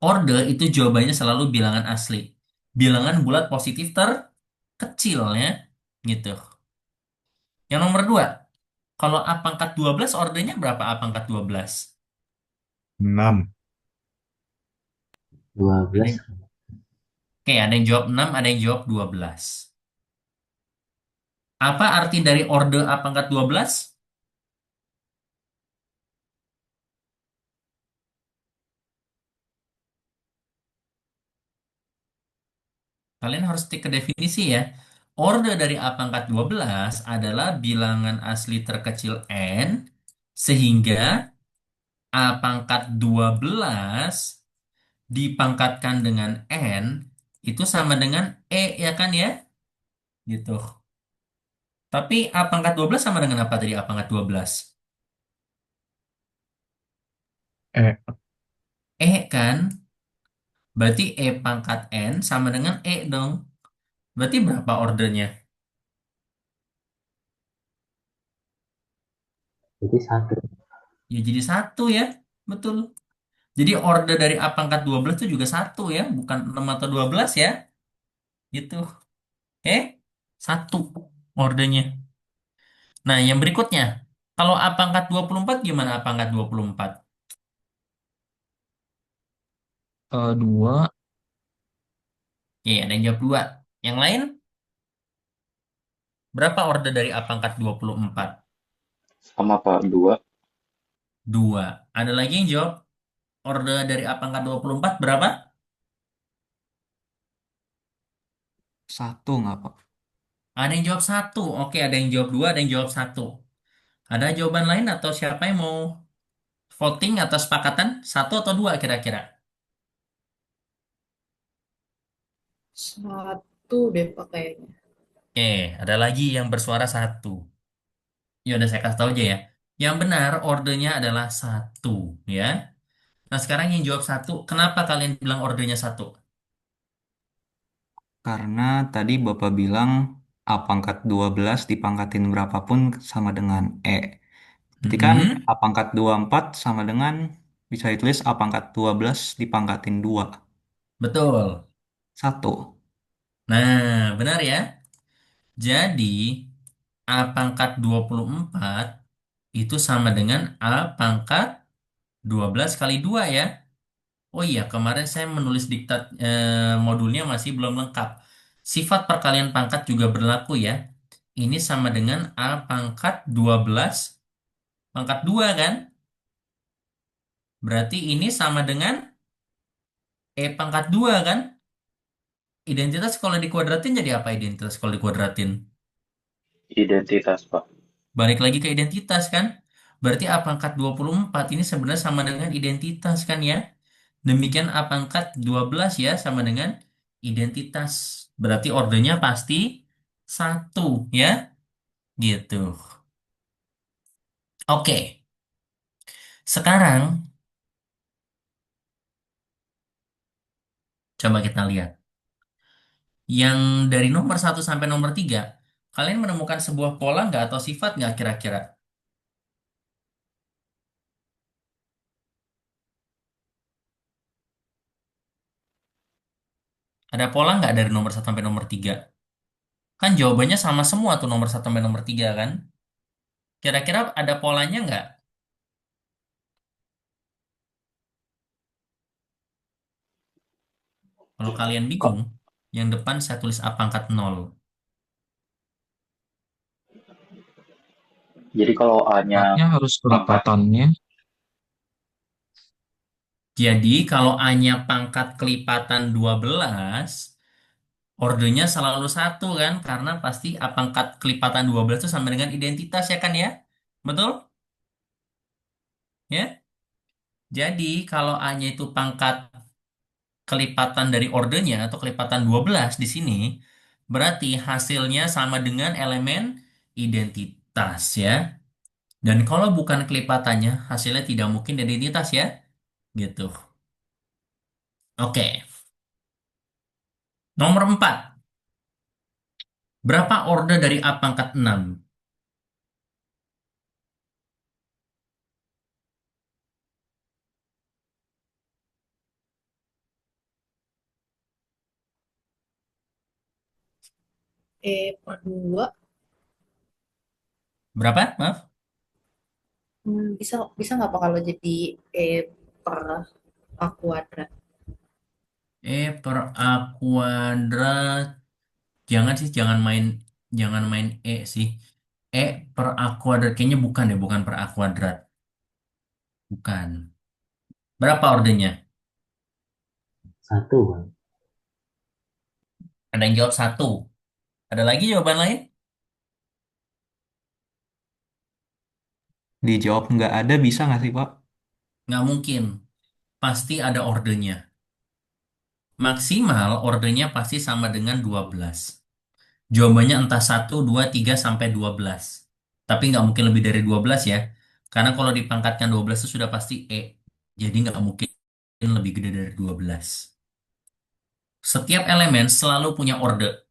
order itu jawabannya selalu bilangan asli. Bilangan bulat positif terkecil ya, gitu. Yang nomor 2, kalau A pangkat 12 ordernya berapa A pangkat 12? 6. 12. Oke, ada yang jawab 6, ada yang jawab 12. Apa arti dari order A pangkat 12? Kalian harus tik ke definisi ya. Order dari A pangkat 12 adalah bilangan asli terkecil N, sehingga A pangkat 12 dipangkatkan dengan N, itu sama dengan E ya kan ya? Gitu. Tapi A pangkat 12 sama dengan apa tadi A pangkat 12? E. E kan? Berarti E pangkat N sama dengan E dong. Berarti berapa ordernya? Jadi 1. Ya jadi 1 ya. Betul. Jadi order dari A pangkat 12 itu juga 1 ya. Bukan 6 atau 12 ya. Gitu. Satu ordernya. Nah yang berikutnya. Kalau A pangkat 24 gimana A pangkat 24? 2. Oke ada yang jawab 2. Yang lain? Berapa order dari A pangkat 24? Sama Pak, 2. 2. Ada lagi yang jawab order dari A pangkat 24 berapa? 1 nggak, Pak? Ada yang jawab 1. Oke, ada yang jawab 2, ada yang jawab 1. Ada jawaban lain atau siapa yang mau voting atau sepakatan? 1 atau 2 kira-kira? 1 deh Pak kayaknya. Oke, ada lagi yang bersuara 1. Ya udah saya kasih tahu aja ya. Yang benar ordernya adalah 1 ya. Nah sekarang yang jawab 1, kenapa kalian bilang ordernya 1? Karena tadi Bapak bilang A pangkat 12 dipangkatin berapapun sama dengan E. Berarti kan Mm-mm, A pangkat 24 sama dengan bisa ditulis A pangkat 12 dipangkatin 2. betul. 1. Nah, benar ya. Jadi A pangkat 24 itu sama dengan A pangkat 12 kali 2 ya. Oh iya, kemarin saya menulis diktat modulnya masih belum lengkap. Sifat perkalian pangkat juga berlaku ya. Ini sama dengan A pangkat 12 pangkat 2 kan? Berarti ini sama dengan E pangkat 2 kan? Identitas kalau dikuadratin jadi apa identitas kalau dikuadratin? Identitas, Pak. Balik lagi ke identitas kan? Berarti A pangkat 24 ini sebenarnya sama dengan identitas kan ya? Demikian A pangkat 12 ya sama dengan identitas. Berarti ordernya pasti satu ya? Gitu. Oke, sekarang coba kita lihat. Yang dari nomor satu sampai nomor 3, kalian menemukan sebuah pola nggak atau sifat nggak kira-kira? Ada pola nggak dari nomor satu sampai nomor 3? Kan jawabannya sama semua tuh nomor satu sampai nomor 3 kan? Kira-kira ada polanya nggak? Kalau kalian Kok, bingung, yang depan saya tulis A pangkat 0. jadi kalau A-nya Angkatnya harus pangkat, kelipatannya. Jadi kalau A-nya pangkat kelipatan 12, ordernya selalu satu kan? Karena pasti A pangkat kelipatan 12 itu sama dengan identitas ya kan ya? Betul? Ya? Jadi kalau A-nya itu pangkat kelipatan dari ordernya atau kelipatan 12 di sini, berarti hasilnya sama dengan elemen identitas ya. Dan kalau bukan kelipatannya, hasilnya tidak mungkin dari identitas ya. Gitu. Oke. Nomor 4. Berapa order dari A pangkat 6? Per 2. Berapa? Maaf. Bisa bisa nggak Pak kalau jadi E per A kuadrat? E per A kuadrat. Jangan sih, jangan main E sih. E per A kuadrat kayaknya bukan deh, bukan per A kuadrat. Bukan. Berapa ordernya? Satu, Bang. Ada yang jawab satu. Ada lagi jawaban lain? Dijawab nggak ada bisa nggak sih, Pak? Nggak mungkin. Pasti ada ordernya. Maksimal ordernya pasti sama dengan 12. Jawabannya entah satu, 2, 3, sampai 12. Tapi nggak mungkin lebih dari 12 ya. Karena kalau dipangkatkan 12 itu sudah pasti E. Jadi nggak mungkin lebih gede dari 12. Setiap elemen selalu punya order.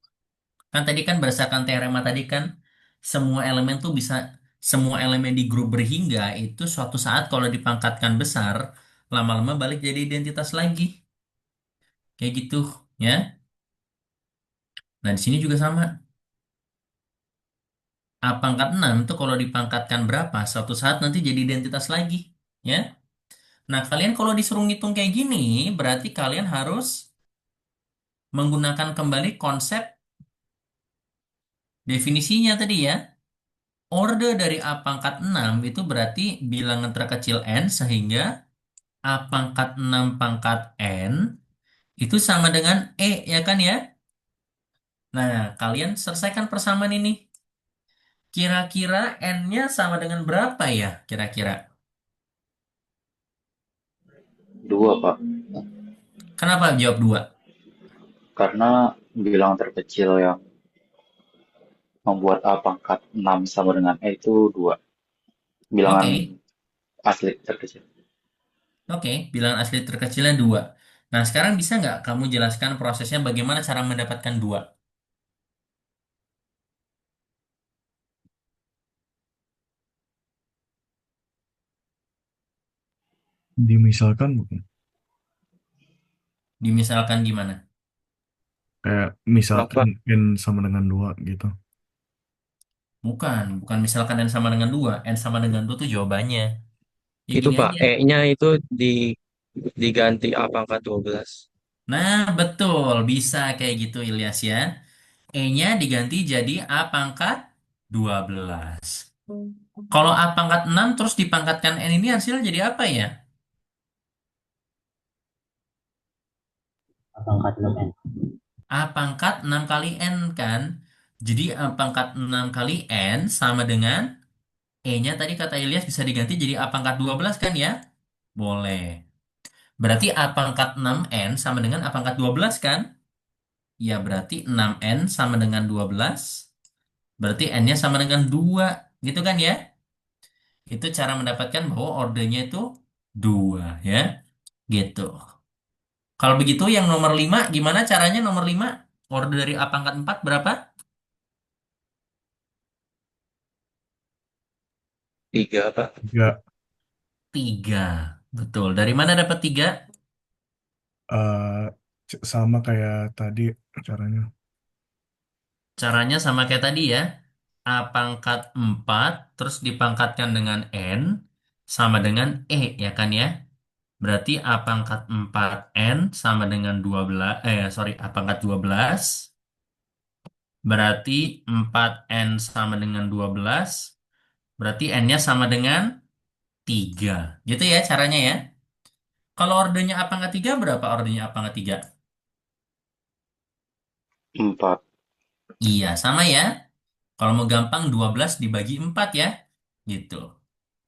Kan tadi kan berdasarkan teorema tadi kan, semua elemen tuh bisa, semua elemen di grup berhingga itu suatu saat kalau dipangkatkan besar, lama-lama balik jadi identitas lagi. Kayak gitu, ya. Nah, di sini juga sama. A pangkat 6 itu kalau dipangkatkan berapa, suatu saat nanti jadi identitas lagi, ya. Nah, kalian kalau disuruh ngitung kayak gini, berarti kalian harus menggunakan kembali konsep definisinya tadi ya. Order dari A pangkat 6 itu berarti bilangan terkecil n, sehingga A pangkat 6 pangkat n itu sama dengan E, ya kan ya? Nah, kalian selesaikan persamaan ini. Kira-kira n-nya sama dengan berapa ya, kira-kira? 2, Pak. Kenapa jawab 2? Karena bilangan terkecil yang membuat A pangkat 6 sama dengan E itu 2. Bilangan Oke, asli terkecil. oke, bilangan asli terkecilnya 2. Nah, sekarang bisa nggak kamu jelaskan prosesnya bagaimana cara mendapatkan 2? Dimisalkan bukan? Dimisalkan gimana? Kayak Kenapa? misalkan N sama dengan 2 gitu. Bukan misalkan n sama dengan 2. N sama dengan 2 tuh jawabannya. Ya Itu gini Pak, aja. E-nya itu diganti A pangkat 12. Nah, betul. Bisa kayak gitu, Ilyas ya. E-nya diganti jadi A pangkat 12. Kalau A pangkat 6 terus dipangkatkan N ini hasilnya jadi apa ya? A pangkat 6N. A pangkat 6 kali N kan. Jadi A pangkat 6 kali N sama dengan E-nya tadi kata Ilyas bisa diganti jadi A pangkat 12 kan ya? Boleh. Berarti A pangkat 6N sama dengan A pangkat 12 kan? Ya berarti 6N sama dengan 12. Berarti N-nya sama dengan 2. Gitu kan ya? Itu cara mendapatkan bahwa ordernya itu 2 ya. Gitu. Kalau begitu yang nomor 5 gimana caranya nomor 5? Order dari A pangkat 4 berapa? 3, Pak. 3. 3. Betul. Dari mana dapat 3? eh Sama kayak tadi caranya. Caranya sama kayak tadi ya. A pangkat 4 terus dipangkatkan dengan N sama dengan E ya kan ya. Berarti A pangkat 4N sama dengan 12, sorry, A pangkat 12. Berarti 4N sama dengan 12. Berarti N-nya sama dengan 3. Gitu ya caranya ya. Kalau ordernya A pangkat 3 berapa ordernya A pangkat 3? 4. Iya, sama ya. Kalau mau gampang 12 dibagi 4 ya. Gitu.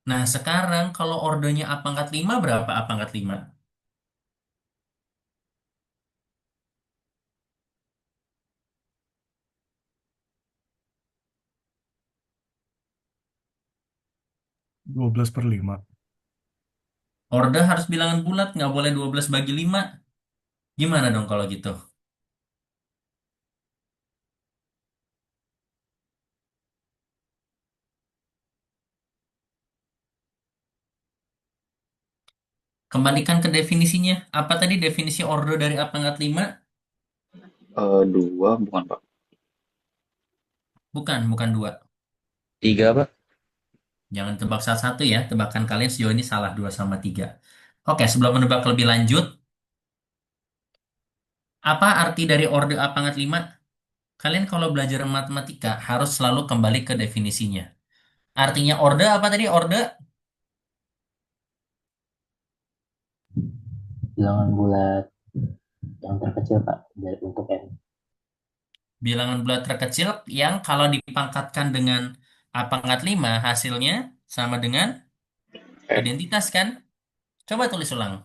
Nah, sekarang kalau ordernya A pangkat 5 berapa A pangkat 5? 12/5. Order harus bilangan bulat, nggak boleh 12 bagi 5. Gimana dong kalau gitu? Kembalikan ke definisinya. Apa tadi definisi order dari A pangkat 5? 2 bukan, Pak. Bukan, bukan 2. 3, Pak. Jangan tebak salah satu ya. Tebakan kalian sejauh ini salah 2 sama 3. Oke, sebelum menebak lebih lanjut, apa arti dari order A pangkat 5? Kalian kalau belajar matematika harus selalu kembali ke definisinya. Artinya order apa tadi? Order Bilangan bulat yang terkecil Pak dari untuk N. bilangan bulat terkecil yang kalau dipangkatkan dengan A pangkat 5 hasilnya sama dengan N. identitas kan? Coba tulis ulang.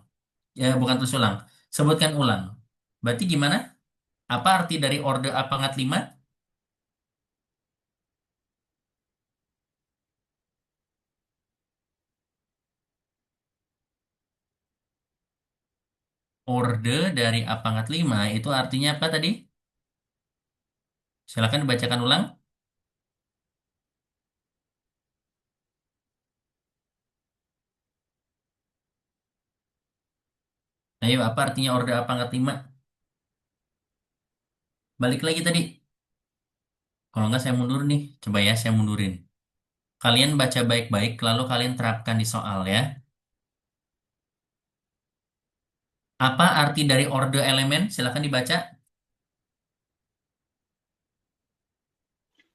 Ya, bukan tulis ulang. Sebutkan ulang. Berarti gimana? Apa arti dari order A pangkat 5? Orde dari A pangkat 5 itu artinya apa tadi? Silakan dibacakan ulang. Ayo, apa artinya orde A pangkat 5? Balik lagi tadi. Kalau nggak saya mundur nih. Coba ya, saya mundurin. Kalian baca baik-baik, lalu kalian terapkan di soal ya. Apa arti dari orde elemen? Silakan dibaca.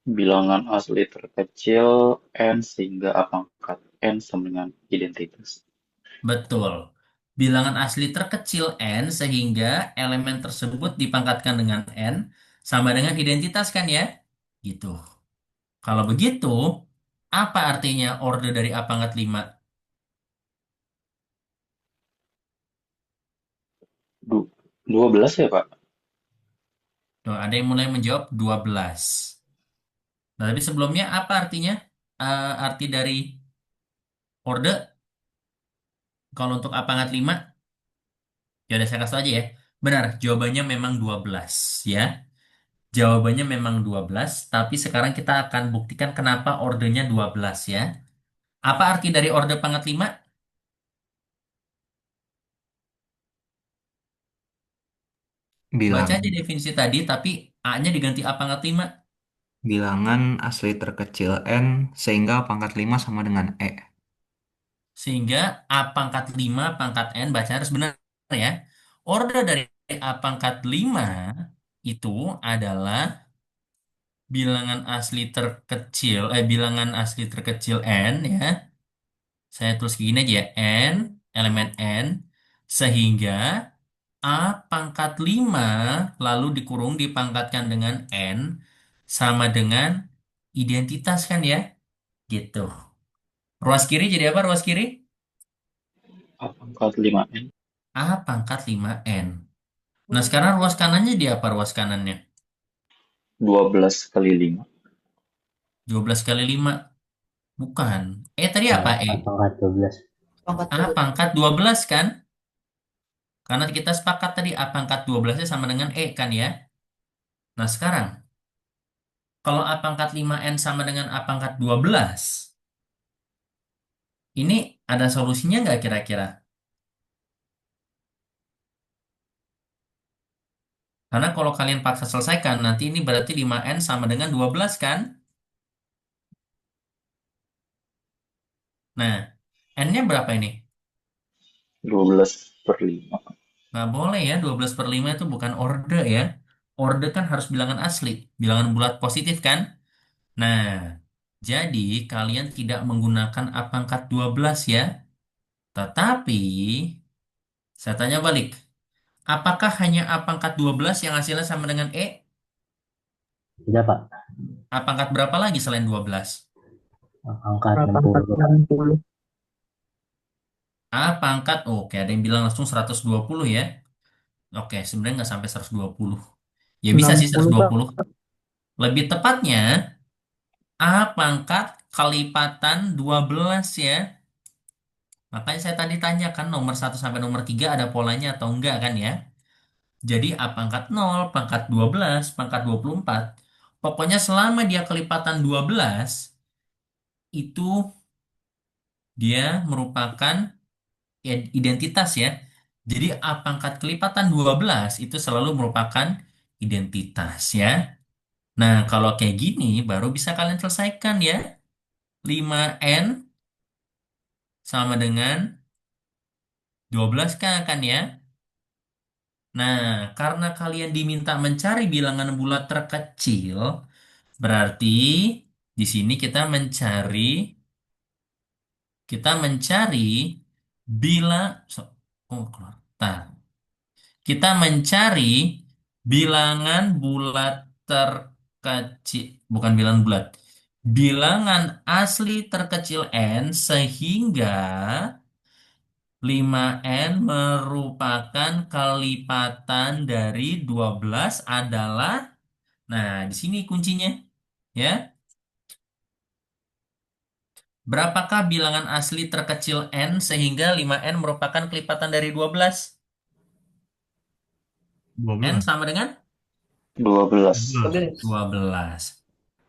Bilangan asli terkecil N sehingga A pangkat N sama dengan identitas. Betul. Bilangan asli terkecil n sehingga elemen tersebut dipangkatkan dengan n sama dengan identitas kan ya? Gitu. Kalau begitu, apa artinya orde dari A pangkat 5? 12 ya, Pak? Tuh, ada yang mulai menjawab 12. Nah, tapi sebelumnya apa artinya? Arti dari orde kalau untuk A pangkat 5? Ya udah saya kasih tau aja ya. Benar, jawabannya memang 12 ya. Jawabannya memang 12, tapi sekarang kita akan buktikan kenapa ordenya 12 ya. Apa arti dari orde pangkat 5? Baca Bilang aja definisi tadi, tapi A-nya diganti A pangkat 5. bilangan asli terkecil n sehingga pangkat 5 sama dengan e. Sehingga A pangkat 5 pangkat N, baca harus benar ya. Orde dari A pangkat 5 itu adalah bilangan asli terkecil N ya. Saya tulis gini aja ya, N, elemen N, sehingga A pangkat 5 lalu dikurung dipangkatkan dengan N sama dengan identitas kan ya? Gitu. Ruas kiri jadi apa ruas kiri? A pangkat 5N. A pangkat 5N. Nah sekarang ruas kanannya di apa ruas kanannya? 12 kali 5. 12 kali 5. Bukan. Tadi Ya, apa A pangkat 12. Pangkat A 12. pangkat 12 kan? Karena kita sepakat tadi A pangkat 12-nya sama dengan kan ya? Nah sekarang, kalau A pangkat 5N sama dengan A pangkat 12, ini ada solusinya nggak kira-kira? Karena kalau kalian paksa selesaikan, nanti ini berarti 5N sama dengan 12 kan? Nah, N-nya berapa ini? 12 per 5. Nggak boleh ya, 12 per 5 itu bukan orde ya. Orde kan harus bilangan asli, bilangan bulat positif kan? Nah, jadi kalian tidak menggunakan A pangkat 12 ya. Tetapi, saya tanya balik, apakah hanya A pangkat 12 yang hasilnya sama dengan Tidak, Pak. A pangkat berapa lagi selain 12? A pangkat A pangkat 60. 60. A pangkat, oke ada yang bilang langsung 120 ya. Oke, sebenarnya nggak sampai 120. Ya bisa sih 60, Pak. 120. Lebih tepatnya, A pangkat kelipatan 12 ya. Makanya saya tadi tanyakan nomor 1 sampai nomor 3 ada polanya atau enggak kan ya. Jadi A pangkat 0, pangkat 12, pangkat 24. Pokoknya selama dia kelipatan 12, itu dia merupakan identitas ya. Jadi A pangkat kelipatan 12 itu selalu merupakan identitas ya. Nah, kalau kayak gini baru bisa kalian selesaikan ya. 5N sama dengan 12K kan ya. Nah, karena kalian diminta mencari bilangan bulat terkecil, berarti di sini kita mencari bila oh keluar. Tah. Kita mencari bilangan bulat terkecil, bukan bilangan bulat. Bilangan asli terkecil n sehingga 5N merupakan kelipatan dari 12 adalah, nah di sini kuncinya ya. Berapakah bilangan asli terkecil n sehingga 5N merupakan kelipatan dari 12? N 12. sama dengan 12. 12. 12. 12.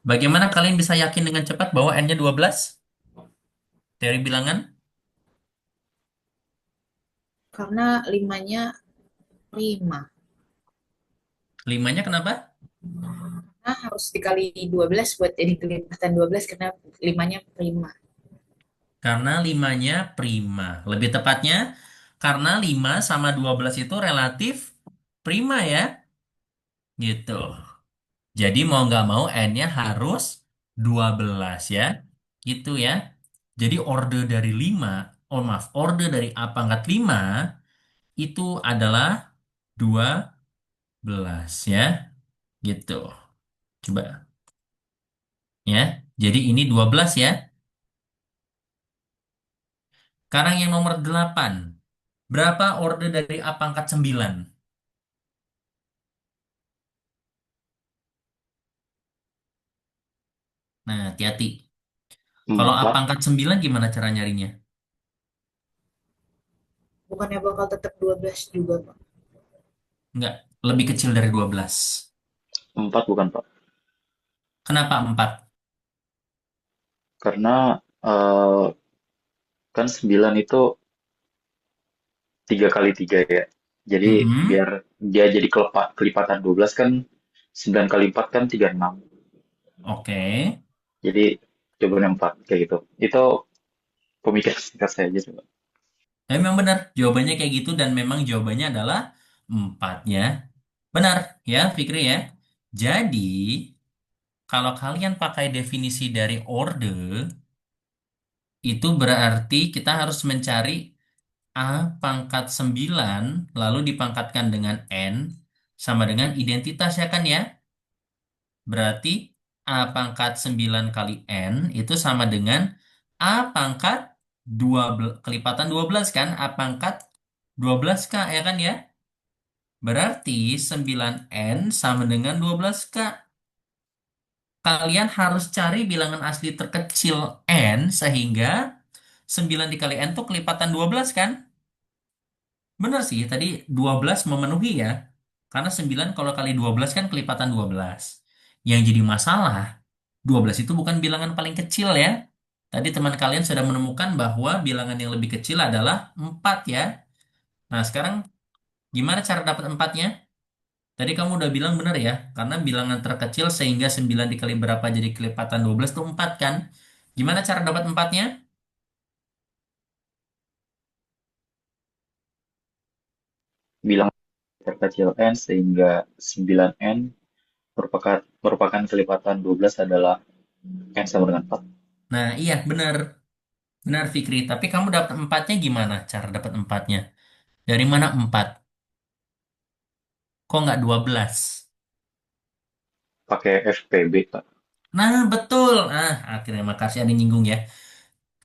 Bagaimana kalian bisa yakin dengan cepat bahwa N-nya 12? Teori bilangan? Karena 5-nya prima. 5-nya kenapa? Nah, harus dikali 12 buat jadi kelipatan 12 karena 5-nya prima. Karena 5-nya prima. Lebih tepatnya, karena 5 sama 12 itu relatif prima ya. Gitu. Jadi mau nggak mau N-nya harus 12 ya. Gitu ya. Jadi orde dari 5, oh maaf, orde dari A pangkat 5 itu adalah 12 ya. Gitu. Coba ya. Jadi ini 12 ya. Sekarang yang nomor 8. Berapa orde dari A pangkat 9? Nah, hati-hati. Kalau A 4. pangkat 9 gimana cara nyarinya? Bukannya bakal tetap 12 juga, Pak. Enggak, lebih kecil dari 12. 4 bukan, Pak. Kenapa 4? Karena kan 9 itu 3 kali 3 ya. Jadi Mm-mm. biar dia jadi kelipatan 12 kan 9 kali 4 kan 36. Oke. Jadi jawabannya 4 kayak gitu. Itu pemikiran singkat saya aja coba. Memang benar, jawabannya kayak gitu dan memang jawabannya adalah 4 ya. Benar ya, Fikri ya. Jadi, kalau kalian pakai definisi dari orde, itu berarti kita harus mencari A pangkat 9 lalu dipangkatkan dengan N sama dengan identitas ya kan ya? Berarti A pangkat 9 kali N itu sama dengan A pangkat 12, kelipatan 12 kan? A pangkat 12K ya kan ya? Berarti 9N sama dengan 12K. Kalian harus cari bilangan asli terkecil N sehingga 9 dikali N tuh kelipatan 12 kan? Benar sih, tadi 12 memenuhi ya. Karena 9 kalau kali 12 kan kelipatan 12. Yang jadi masalah, 12 itu bukan bilangan paling kecil ya. Tadi teman kalian sudah menemukan bahwa bilangan yang lebih kecil adalah 4 ya. Nah, sekarang gimana cara dapat 4-nya? Tadi kamu udah bilang benar ya, karena bilangan terkecil sehingga 9 dikali berapa jadi kelipatan 12 itu 4 kan? Gimana cara dapat 4-nya? Bilang terkecil n sehingga 9n merupakan kelipatan 12 adalah n sama dengan 4. Nah, iya benar. Benar Fikri, tapi kamu dapat 4-nya gimana cara dapat 4-nya? Dari mana 4? Kok nggak 12? Pakai FPB, Kak. Nah, betul. Akhirnya makasih ada yang nyinggung ya.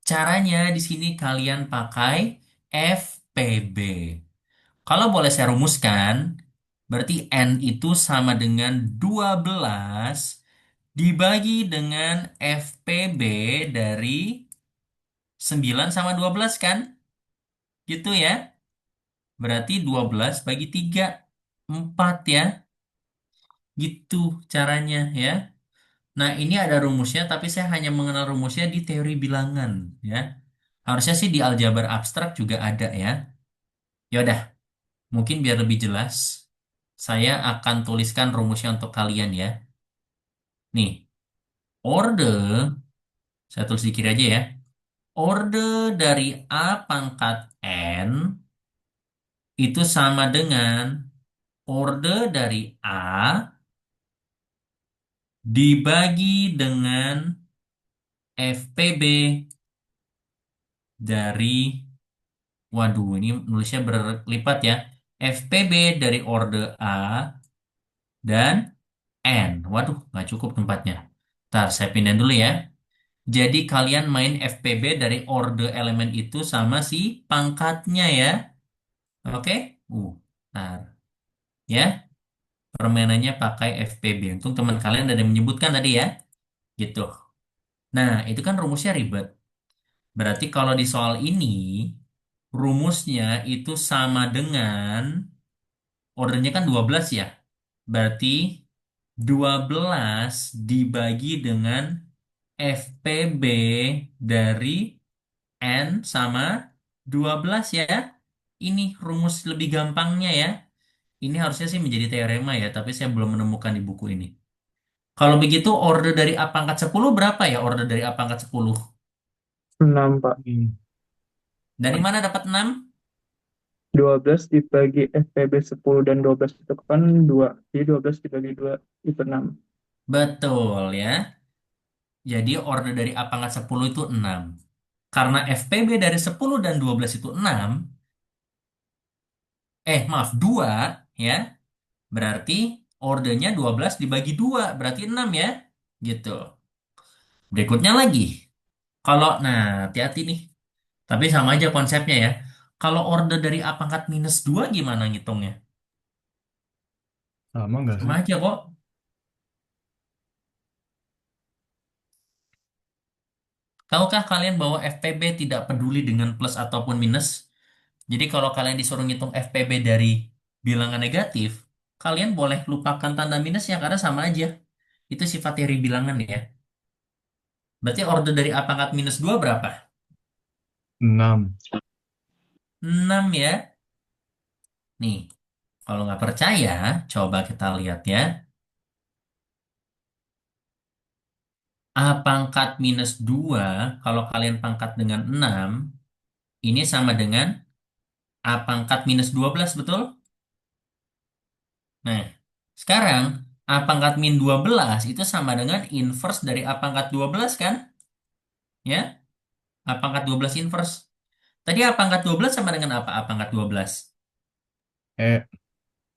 Caranya di sini kalian pakai FPB. Kalau boleh saya rumuskan, berarti N itu sama dengan 12 dibagi dengan FPB dari 9 sama 12 kan? Gitu ya. Berarti 12 bagi 3, 4 ya. Gitu caranya ya. Nah, ini ada rumusnya, tapi saya hanya mengenal rumusnya di teori bilangan ya. Harusnya sih di aljabar abstrak juga ada ya. Ya udah, mungkin biar lebih jelas, saya akan tuliskan rumusnya untuk kalian ya. Nih, orde, saya tulis di kiri aja ya. Orde dari A pangkat N itu sama dengan orde dari A dibagi dengan FPB dari, waduh ini nulisnya berlipat ya. FPB dari orde A dan N. Waduh, nggak cukup tempatnya. Ntar saya pindahin dulu ya. Jadi kalian main FPB dari orde elemen itu sama si pangkatnya ya. Oke? Ntar. Ya, permainannya pakai FPB. Untung teman kalian ada yang menyebutkan tadi ya. Gitu. Nah, itu kan rumusnya ribet. Berarti kalau di soal ini, rumusnya itu sama dengan, ordernya kan 12 ya. Berarti 12 dibagi dengan FPB dari N sama 12 ya. Ini rumus lebih gampangnya ya. Ini harusnya sih menjadi teorema ya, tapi saya belum menemukan di buku ini. Kalau begitu order dari A pangkat 10 berapa ya order dari A pangkat 10? 6, Pak. Dari mana dapat 6? 12 dibagi FPB 10 dan 12 itu kan 2. Jadi 12 dibagi 2 itu 6. Betul ya. Jadi order dari A pangkat 10 itu 6. Karena FPB dari 10 dan 12 itu 6, maaf 2 ya. Berarti ordernya 12 dibagi 2, berarti 6 ya. Gitu. Berikutnya lagi. Nah hati-hati nih. Tapi sama aja konsepnya ya. Kalau order dari A pangkat minus 2 gimana ngitungnya? Sama nggak Sama sih? aja kok. Tahukah kalian bahwa FPB tidak peduli dengan plus ataupun minus? Jadi kalau kalian disuruh ngitung FPB dari bilangan negatif, kalian boleh lupakan tanda minusnya karena sama aja. Itu sifat teori bilangan ya. Berarti order dari A pangkat minus 2 berapa? 6. 6 ya. Nih, kalau nggak percaya, coba kita lihat ya. A pangkat minus 2, kalau kalian pangkat dengan 6, ini sama dengan A pangkat minus 12, betul? Nah, sekarang A pangkat min 12 itu sama dengan inverse dari A pangkat 12 kan? Ya, A pangkat 12 inverse. Tadi A pangkat 12 sama dengan apa A pangkat 12? E.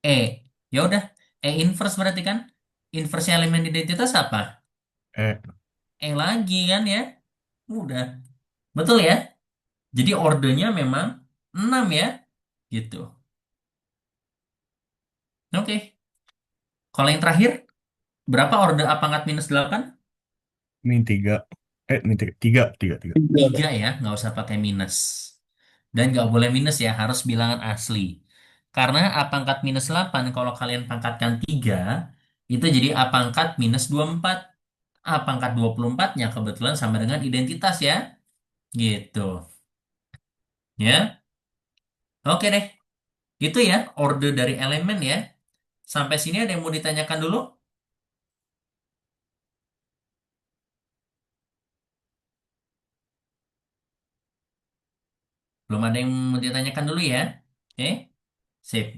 E. Ya udah, E inverse berarti kan? Inverse elemen identitas apa? E. E lagi kan ya? Udah. Betul ya? Jadi ordernya memang 6 ya. Gitu. Oke. Kalau yang terakhir, berapa order A pangkat minus 8? Min 3. Min 3. 3. 3. 3. 3 ya, nggak usah pakai minus. Dan nggak boleh minus ya, harus bilangan asli. Karena A pangkat minus 8, kalau kalian pangkatkan 3, itu jadi A pangkat minus 24. A pangkat 24-nya kebetulan sama dengan identitas ya. Gitu. Ya, oke deh. Itu ya, order dari elemen ya. Sampai sini ada yang mau ditanyakan dulu? Belum ada yang mau ditanyakan dulu ya. Oke, sip.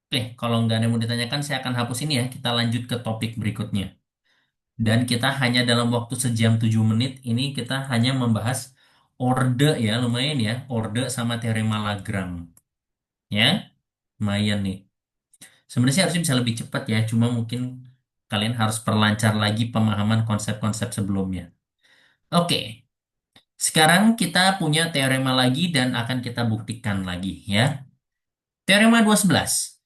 Oke, kalau nggak ada yang mau ditanyakan, saya akan hapus ini ya. Kita lanjut ke topik berikutnya. Dan kita hanya dalam waktu sejam 7 menit, ini kita hanya membahas orde ya, lumayan ya. Orde sama teorema Lagrange. Ya, lumayan nih. Sebenarnya sih harusnya bisa lebih cepat ya, cuma mungkin kalian harus perlancar lagi pemahaman konsep-konsep sebelumnya. Oke, sekarang kita punya teorema lagi dan akan kita buktikan lagi ya. Teorema 211.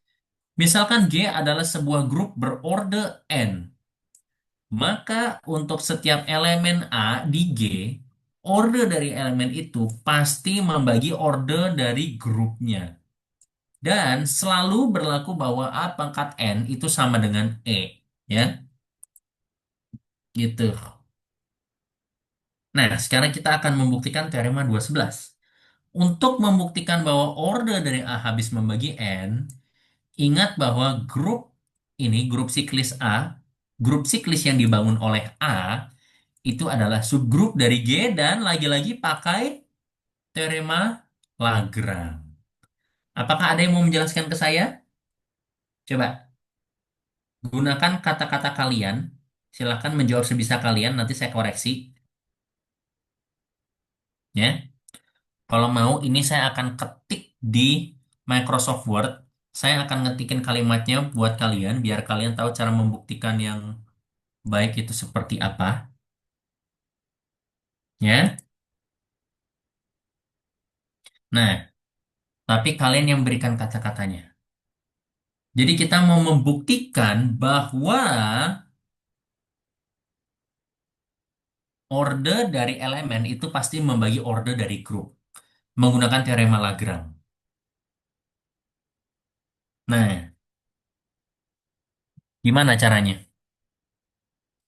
Misalkan G adalah sebuah grup berorde N, maka untuk setiap elemen A di G, orde dari elemen itu pasti membagi orde dari grupnya. Dan selalu berlaku bahwa A pangkat N itu sama dengan E. Ya, gitu. Nah, sekarang kita akan membuktikan teorema 211. Untuk membuktikan bahwa orde dari A habis membagi N, ingat bahwa grup siklis A, grup siklis yang dibangun oleh A, itu adalah subgrup dari G dan lagi-lagi pakai teorema Lagrange. Apakah ada yang mau menjelaskan ke saya? Coba, gunakan kata-kata kalian. Silakan menjawab sebisa kalian, nanti saya koreksi. Ya. Kalau mau, ini saya akan ketik di Microsoft Word. Saya akan ngetikin kalimatnya buat kalian, biar kalian tahu cara membuktikan yang baik itu seperti apa. Ya. Nah, tapi kalian yang berikan kata-katanya. Jadi kita mau membuktikan bahwa orde dari elemen itu pasti membagi orde dari grup menggunakan teorema Lagrange. Nah, gimana caranya?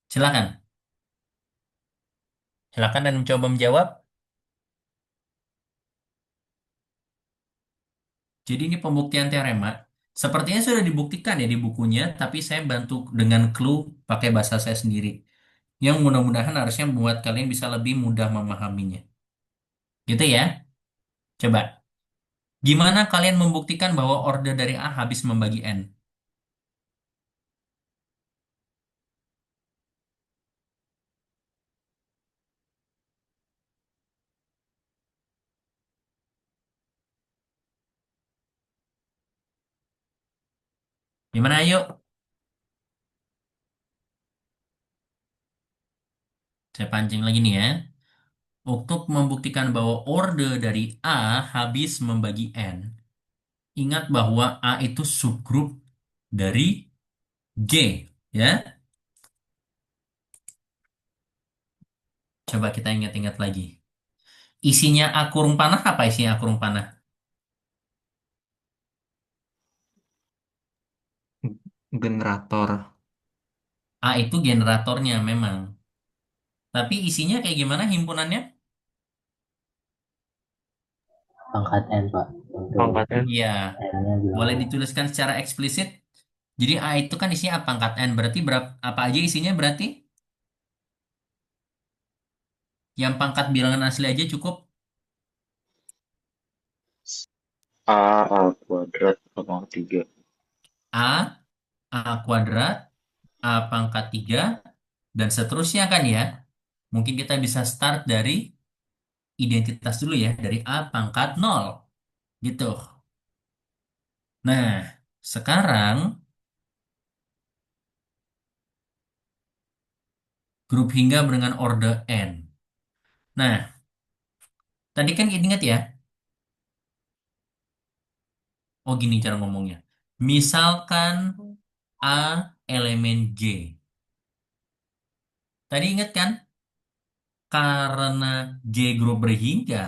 Silakan. Silakan dan mencoba menjawab. Jadi ini pembuktian teorema. Sepertinya sudah dibuktikan ya di bukunya, tapi saya bantu dengan clue pakai bahasa saya sendiri. Yang mudah-mudahan harusnya membuat kalian bisa lebih mudah memahaminya. Gitu ya. Coba. Gimana kalian membuktikan bahwa orde dari A habis membagi N? Gimana ayo? Saya pancing lagi nih ya. Untuk membuktikan bahwa orde dari A habis membagi N, ingat bahwa A itu subgrup dari G, ya. Coba kita ingat-ingat lagi. Isinya A kurung panah apa isinya A kurung panah? Generator. A itu generatornya memang. Tapi isinya kayak gimana himpunannya? Pangkat N, Pak. Untuk Pangkat N. Iya, N-nya boleh bilang dituliskan secara eksplisit. Jadi A itu kan isinya A pangkat N. Berarti berapa, apa aja isinya berarti? Yang pangkat bilangan asli aja cukup. A kuadrat pangkat 3. A, A kuadrat, A pangkat 3, dan seterusnya kan ya. Mungkin kita bisa start dari identitas dulu ya, dari A pangkat 0. Gitu. Nah, sekarang grup hingga dengan order n. Nah, tadi kan ingat ya, oh gini cara ngomongnya. Misalkan A elemen G. Tadi ingat kan, karena G grup berhingga,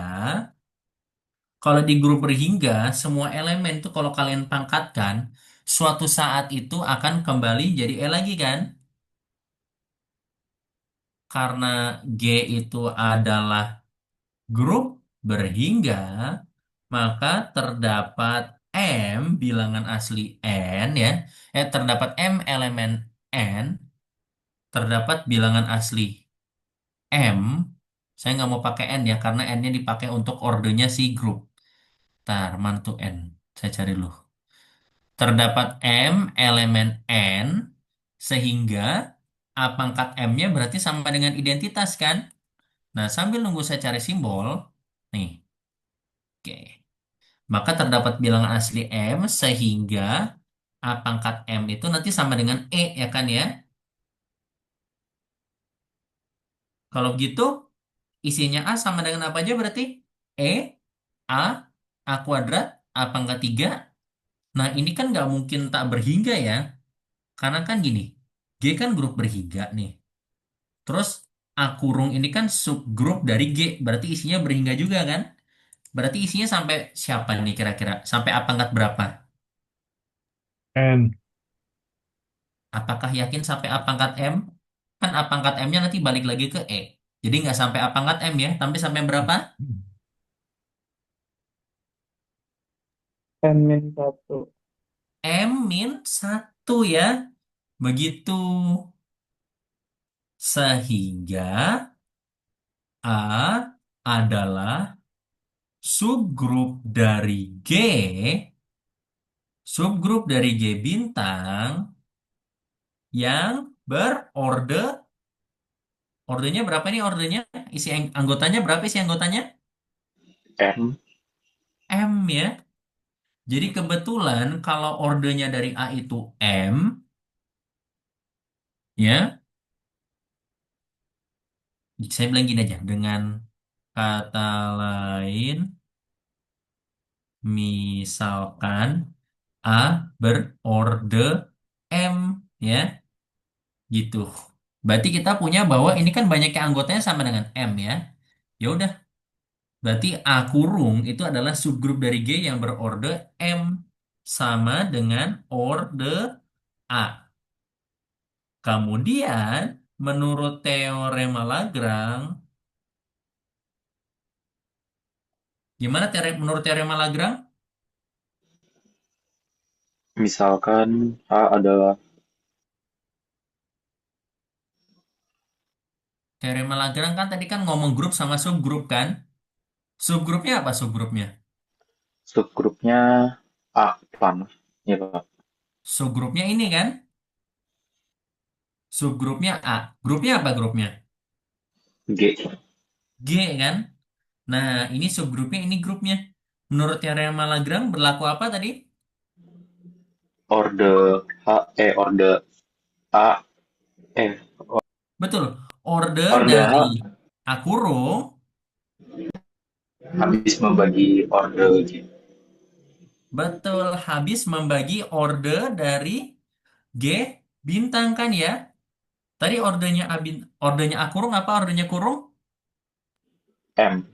kalau di grup berhingga, semua elemen tuh kalau kalian pangkatkan, suatu saat itu akan kembali jadi E lagi kan? Karena G itu adalah grup berhingga, maka terdapat M bilangan asli N ya. Terdapat M elemen N, terdapat bilangan asli M. Saya nggak mau pakai N ya, karena N-nya dipakai untuk ordenya si grup. Ntar, mana tuh N? Saya cari dulu. Terdapat M elemen N, sehingga A pangkat M-nya berarti sama dengan identitas kan? Nah, sambil nunggu saya cari simbol, nih, oke. Maka terdapat bilangan asli M, sehingga A pangkat M itu nanti sama dengan E, ya kan ya? Kalau begitu, isinya A sama dengan apa aja berarti? E, A, A kuadrat, A pangkat 3. Nah, ini kan nggak mungkin tak berhingga ya. Karena kan gini, G kan grup berhingga nih. Terus A kurung ini kan subgrup dari G, berarti isinya berhingga juga kan? Berarti isinya sampai siapa nih kira-kira? Sampai A pangkat berapa? N. Apakah yakin sampai A pangkat M? Kan A pangkat M-nya nanti balik lagi ke E. Jadi nggak sampai A pangkat M ya, tapi sampai berapa? N min 1. M min 1 ya. Begitu. Sehingga A adalah subgrup subgrup dari G bintang yang ordernya berapa nih ordernya? Anggotanya berapa isi anggotanya? M. M ya. Jadi kebetulan kalau ordernya dari A itu M, ya, saya bilang gini aja, dengan kata lain, misalkan A berorde M, ya, gitu. Berarti kita punya bahwa ini kan banyaknya anggotanya sama dengan M, ya. Ya udah, berarti A kurung itu adalah subgrup dari G yang berorde M, sama dengan orde A. Kemudian, menurut teorema Lagrange, gimana menurut teorema Lagrange? Misalkan A adalah Teorema Lagrange kan tadi kan ngomong grup sama subgrup kan? Subgrupnya apa subgrupnya? subgrupnya A panah. Ya, Pak. Subgrupnya ini kan? Subgrupnya A. Grupnya apa grupnya? G. G kan? Nah, ini subgrupnya, ini grupnya. Menurut teorema Lagrange berlaku apa tadi? Orde orde A, eh, Betul. Order orde dari H A kurung, habis membagi orde G. betul, habis membagi order dari G bintang kan ya? Tadi ordernya A kurung apa ordernya kurung? M.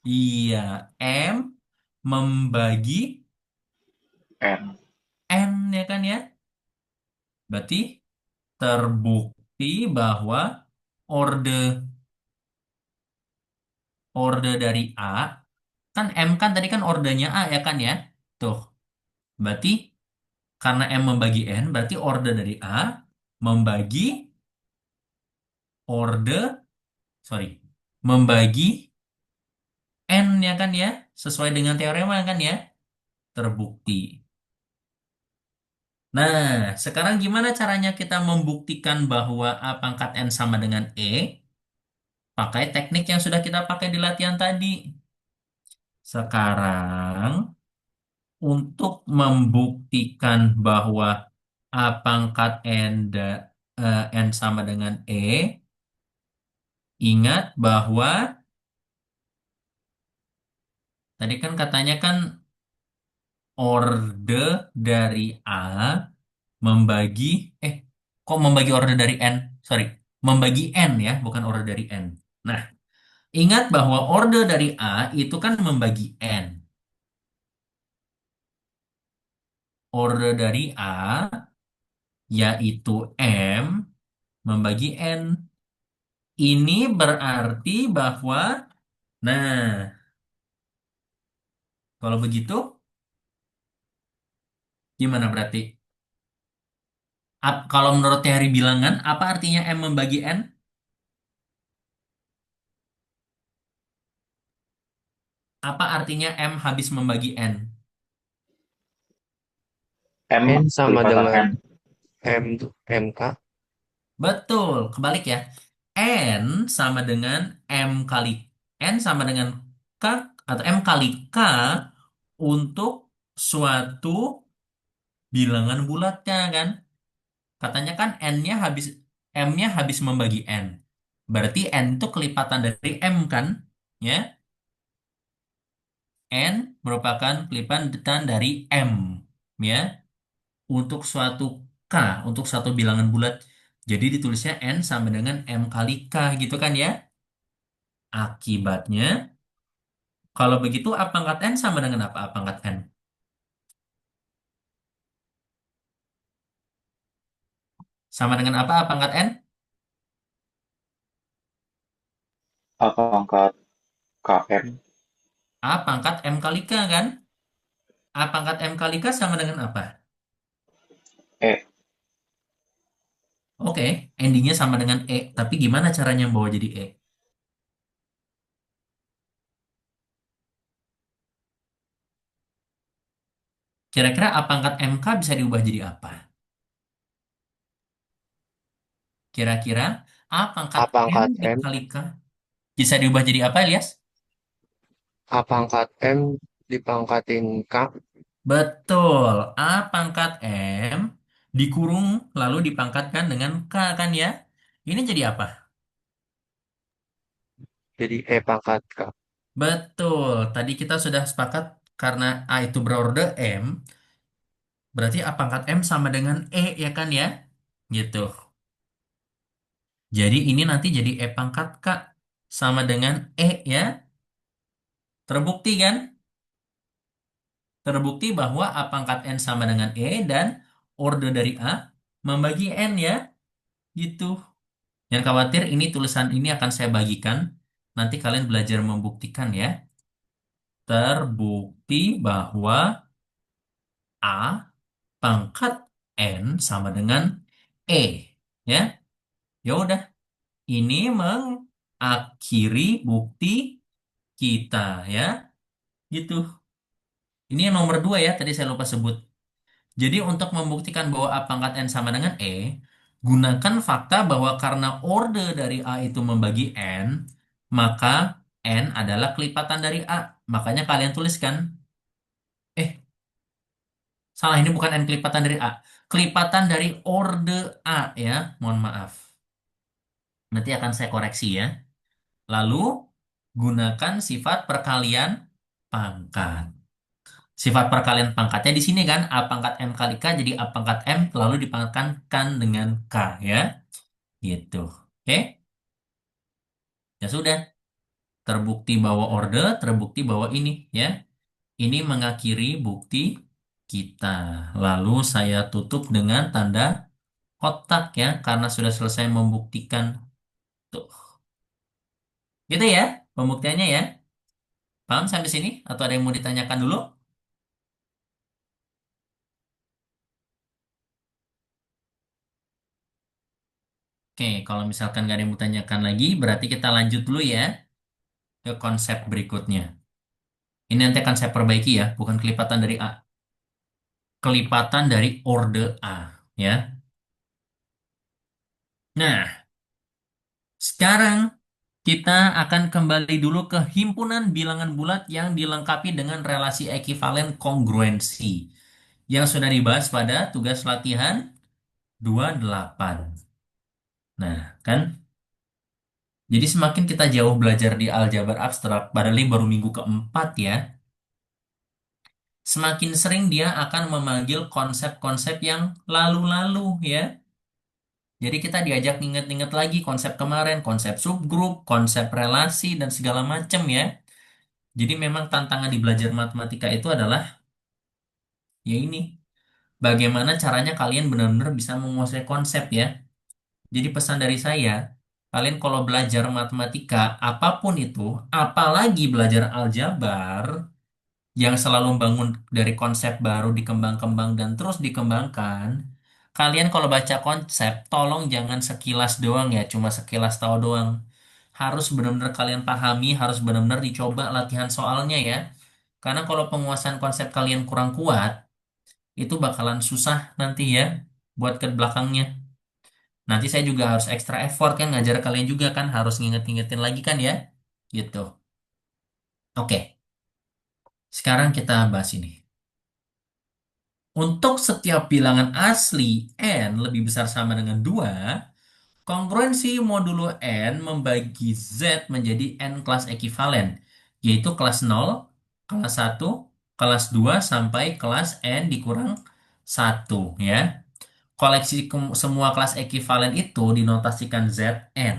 Iya, M membagi N. N ya kan ya? Berarti terbukti bahwa orde orde dari A kan M kan tadi kan ordenya A ya kan ya? Tuh, berarti karena M membagi N, berarti orde dari A membagi orde, sorry, membagi N ya kan ya? Sesuai dengan teorema kan ya? Terbukti. Nah, sekarang gimana caranya kita membuktikan bahwa A pangkat N sama dengan E? Pakai teknik yang sudah kita pakai di latihan tadi. Sekarang, untuk membuktikan bahwa A pangkat N sama dengan E, ingat bahwa tadi kan katanya kan orde dari A membagi, eh, kok membagi orde dari N? Sorry, membagi N ya, bukan orde dari N. Nah, ingat bahwa orde dari A itu kan membagi N. Orde dari A yaitu M membagi N. Ini berarti bahwa, nah, kalau begitu, gimana berarti? Kalau menurut teori bilangan, apa artinya M membagi N? Apa artinya M habis membagi N? M N sama kelipatan dengan N. MK. Betul, kebalik ya. N sama dengan M kali N sama dengan K atau M kali K untuk suatu bilangan bulatnya kan. Katanya kan M-nya habis membagi N. Berarti N itu kelipatan dari M kan? Ya, N merupakan kelipatan dari M. Ya, untuk suatu K, untuk suatu bilangan bulat. Jadi ditulisnya N sama dengan M kali K gitu kan ya. Akibatnya, kalau begitu A pangkat N sama dengan apa A pangkat N? Sama dengan apa A pangkat N? A pangkat KM. A pangkat M kali K kan? A pangkat M kali K sama dengan apa? E. Oke, endingnya sama dengan E. Tapi gimana caranya bawa jadi E? Kira-kira A pangkat MK bisa diubah jadi apa? Kira-kira A pangkat A M pangkat M. dikali K bisa diubah jadi apa, Elias? A pangkat M dipangkatin K. Betul. A pangkat M dikurung lalu dipangkatkan dengan K kan ya? Ini jadi apa? Jadi E pangkat K. Betul. Tadi kita sudah sepakat karena A itu berorde M, berarti A pangkat M sama dengan E ya kan ya? Gitu. Jadi ini nanti jadi E pangkat K sama dengan E ya. Terbukti kan? Terbukti bahwa A pangkat N sama dengan E dan orde dari A membagi N ya. Gitu. Jangan khawatir, ini tulisan ini akan saya bagikan. Nanti kalian belajar membuktikan ya. Terbukti bahwa A pangkat N sama dengan E. Ya, ya udah. Ini mengakhiri bukti kita ya. Gitu. Ini yang nomor dua ya, tadi saya lupa sebut. Jadi untuk membuktikan bahwa A pangkat N sama dengan E, gunakan fakta bahwa karena orde dari A itu membagi N, maka N adalah kelipatan dari A. Makanya kalian tuliskan, salah ini bukan N kelipatan dari A. Kelipatan dari orde A ya, mohon maaf. Nanti akan saya koreksi ya. Lalu gunakan sifat perkalian pangkat. Sifat perkalian pangkatnya di sini kan A pangkat M kali K jadi A pangkat M lalu dipangkatkan dengan K ya. Gitu. Oke? Ya sudah. Terbukti bahwa orde, terbukti bahwa ini ya. Ini mengakhiri bukti kita. Lalu saya tutup dengan tanda kotak ya karena sudah selesai membuktikan. Tuh. Gitu ya pembuktiannya ya. Paham sampai sini atau ada yang mau ditanyakan dulu? Oke, kalau misalkan nggak ada yang mau tanyakan lagi, berarti kita lanjut dulu ya ke konsep berikutnya. Ini nanti akan saya perbaiki ya, bukan kelipatan dari A. Kelipatan dari orde A, ya. Nah, sekarang Kita akan kembali dulu ke himpunan bilangan bulat yang dilengkapi dengan relasi ekivalen kongruensi yang sudah dibahas pada tugas latihan 28. Nah, kan? Jadi semakin kita jauh belajar di aljabar abstrak, padahal ini baru minggu keempat ya, semakin sering dia akan memanggil konsep-konsep yang lalu-lalu ya. Jadi kita diajak inget-inget lagi konsep kemarin, konsep subgrup, konsep relasi, dan segala macam ya. Jadi memang tantangan di belajar matematika itu adalah ya ini, bagaimana caranya kalian benar-benar bisa menguasai konsep ya. Jadi pesan dari saya, kalian kalau belajar matematika apapun itu, apalagi belajar aljabar yang selalu bangun dari konsep baru dikembang-kembang dan terus dikembangkan, kalian kalau baca konsep, tolong jangan sekilas doang ya, cuma sekilas tahu doang. Harus benar-benar kalian pahami, harus benar-benar dicoba latihan soalnya ya. Karena kalau penguasaan konsep kalian kurang kuat, itu bakalan susah nanti ya buat ke belakangnya. Nanti saya juga harus extra effort kan ngajar kalian juga kan, harus nginget-ngingetin lagi kan ya. Gitu. Oke, sekarang kita bahas ini. Untuk setiap bilangan asli n lebih besar sama dengan 2, kongruensi modulo n membagi z menjadi n kelas ekivalen, yaitu kelas 0, kelas 1, kelas 2 sampai kelas n dikurang 1 ya. Koleksi semua kelas ekivalen itu dinotasikan Zn.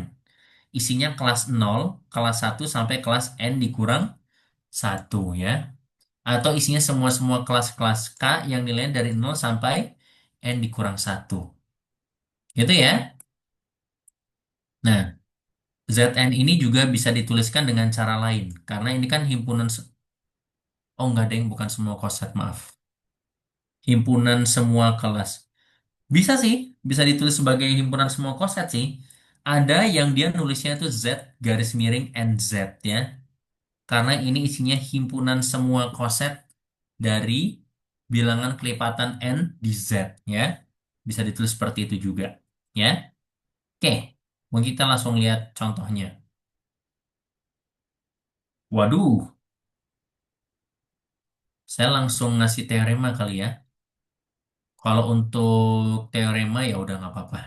Isinya kelas 0, kelas 1 sampai kelas n dikurang 1 ya. Atau isinya semua-semua kelas-kelas K yang nilainya dari 0 sampai N dikurang 1. Gitu ya. Nah, Zn ini juga bisa dituliskan dengan cara lain. Karena ini kan himpunan... Oh, enggak, deng, bukan semua koset, maaf. Himpunan semua kelas. Bisa sih, bisa ditulis sebagai himpunan semua koset sih. Ada yang dia nulisnya itu Z garis miring NZ ya. Karena ini isinya himpunan semua koset dari bilangan kelipatan N di Z ya. Bisa ditulis seperti itu juga ya. Oke, mungkin kita langsung lihat contohnya. Waduh, saya langsung ngasih teorema kali ya. Kalau untuk teorema ya udah nggak apa-apa.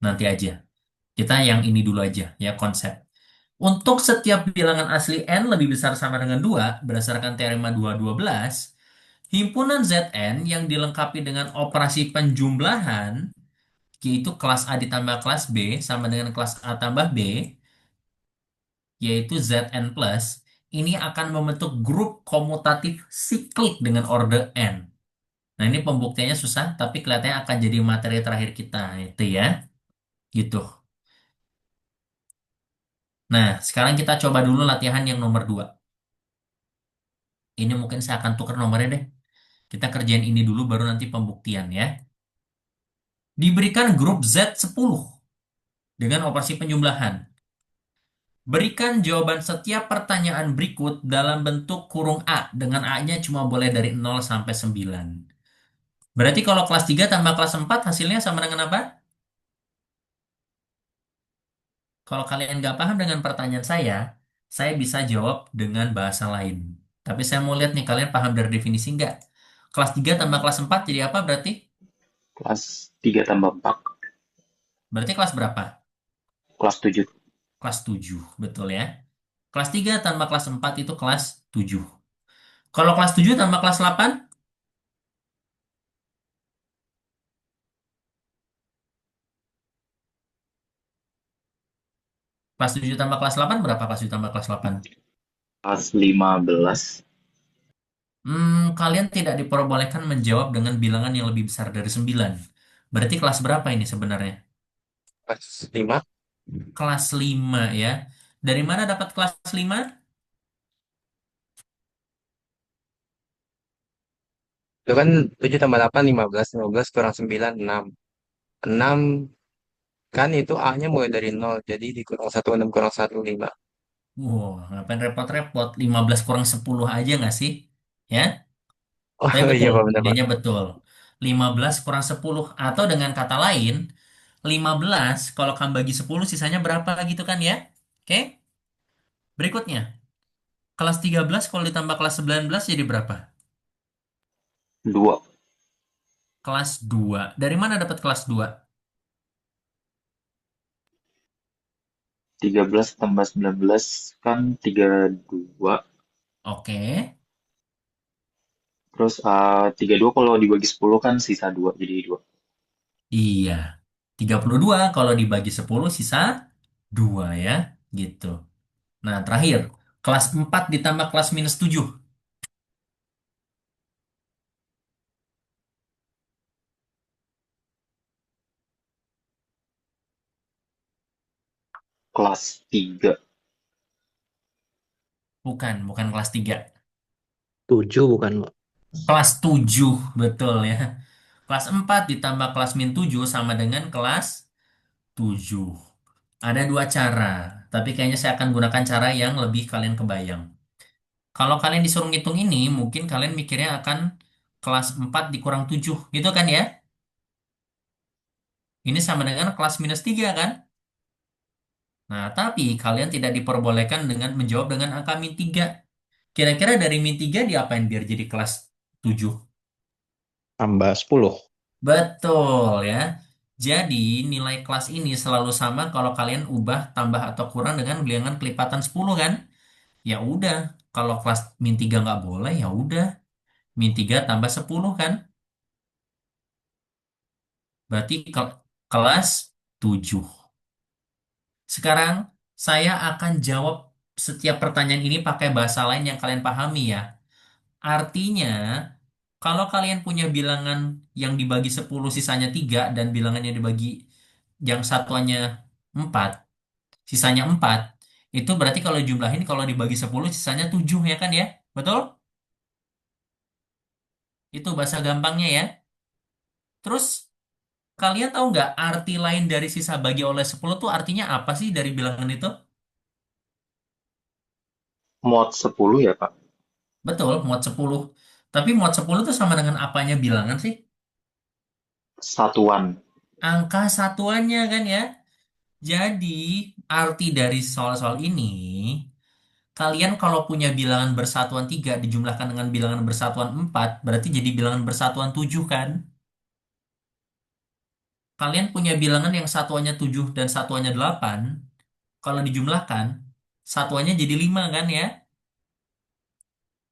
Nanti aja. Kita yang ini dulu aja ya konsep. Untuk setiap bilangan asli N lebih besar sama dengan 2 berdasarkan teorema 212, himpunan Zn yang dilengkapi dengan operasi penjumlahan, yaitu kelas A ditambah kelas B sama dengan kelas A tambah B, yaitu Zn plus, ini akan membentuk grup komutatif siklik dengan order N. Nah, ini pembuktiannya susah, tapi kelihatannya akan jadi materi terakhir kita, itu ya. Gitu. Nah, sekarang kita coba dulu latihan yang nomor 2. Ini mungkin saya akan tukar nomornya deh. Kita kerjain ini dulu, baru nanti pembuktian ya. Diberikan grup Z10 dengan operasi penjumlahan. Berikan jawaban setiap pertanyaan berikut dalam bentuk kurung A, dengan A-nya cuma boleh dari 0 sampai 9. Berarti kalau kelas 3 tambah kelas 4 hasilnya sama dengan apa? Kalau kalian nggak paham dengan pertanyaan saya bisa jawab dengan bahasa lain. Tapi saya mau lihat nih, kalian paham dari definisi nggak? Kelas 3 tambah kelas 4 jadi apa berarti? Kelas 3 tambah 4, Berarti kelas berapa? kelas 7. Kelas 7, betul ya. Kelas 3 tambah kelas 4 itu kelas 7. Kalau kelas 7 tambah kelas 8, kelas 7 tambah kelas 8 berapa kelas 7 tambah kelas 8? Kelas 15, Kalian tidak diperbolehkan menjawab dengan bilangan yang lebih besar dari 9. Berarti kelas berapa ini sebenarnya? Kelas 5. Kelas 5 ya. Dari mana dapat kelas 5? Itu kan 7 tambah 8, 15. 15 kurang 9, 6. 6 kan itu A-nya mulai dari 0. Jadi dikurang 1, 6 kurang 1, 5. Wow, ngapain repot-repot? 15 kurang 10 aja nggak sih? Ya, Oh tapi iya betul, Pak, benar Pak. idenya betul. 15 kurang 10. Atau dengan kata lain, 15 kalau kamu bagi 10 sisanya berapa gitu kan ya? Oke? Berikutnya, kelas 13 kalau ditambah kelas 19 jadi berapa? 2. Kelas 2. Dari mana dapat kelas 2? 13 tambah 19 kan 32. Oke. Terus 32 kalau dibagi 10 kan sisa 2 jadi 2. Iya. 32 kalau dibagi 10 sisa 2 ya. Gitu. Nah, terakhir. Kelas 4 ditambah kelas minus 7. Kelas 3. Bukan kelas 3. 7 bukan, Pak. Kelas 7, betul ya. Kelas 4 ditambah kelas min 7 sama dengan kelas 7. Ada dua cara, tapi kayaknya saya akan gunakan cara yang lebih kalian kebayang. Kalau kalian disuruh ngitung ini, mungkin kalian mikirnya akan kelas 4 dikurang 7, gitu kan ya? Ini sama dengan kelas minus 3 kan? Nah, tapi kalian tidak diperbolehkan dengan menjawab dengan angka min 3. Kira-kira dari min 3 diapain biar jadi kelas 7? Tambah 10. Betul ya. Jadi nilai kelas ini selalu sama kalau kalian ubah, tambah atau kurang dengan bilangan kelipatan 10 kan? Ya udah, kalau kelas min 3 nggak boleh, ya udah. Min 3 tambah 10 kan? Berarti kelas 7. Sekarang saya akan jawab setiap pertanyaan ini pakai bahasa lain yang kalian pahami ya. Artinya, kalau kalian punya bilangan yang dibagi 10 sisanya 3 dan bilangan yang dibagi yang satuannya 4 sisanya 4 itu berarti kalau jumlahin kalau dibagi 10 sisanya 7 ya kan ya? Betul? Itu bahasa gampangnya ya. Terus kalian tahu nggak arti lain dari sisa bagi oleh 10 tuh artinya apa sih dari bilangan itu? Mod 10 ya, Pak. Betul, mod 10. Tapi mod 10 itu sama dengan apanya bilangan sih? Satuan. Angka satuannya kan ya. Jadi, arti dari soal-soal ini, kalian kalau punya bilangan bersatuan 3 dijumlahkan dengan bilangan bersatuan 4 berarti jadi bilangan bersatuan 7 kan? Kalian punya bilangan yang satuannya 7 dan satuannya 8 kalau dijumlahkan, satuannya jadi 5 kan ya?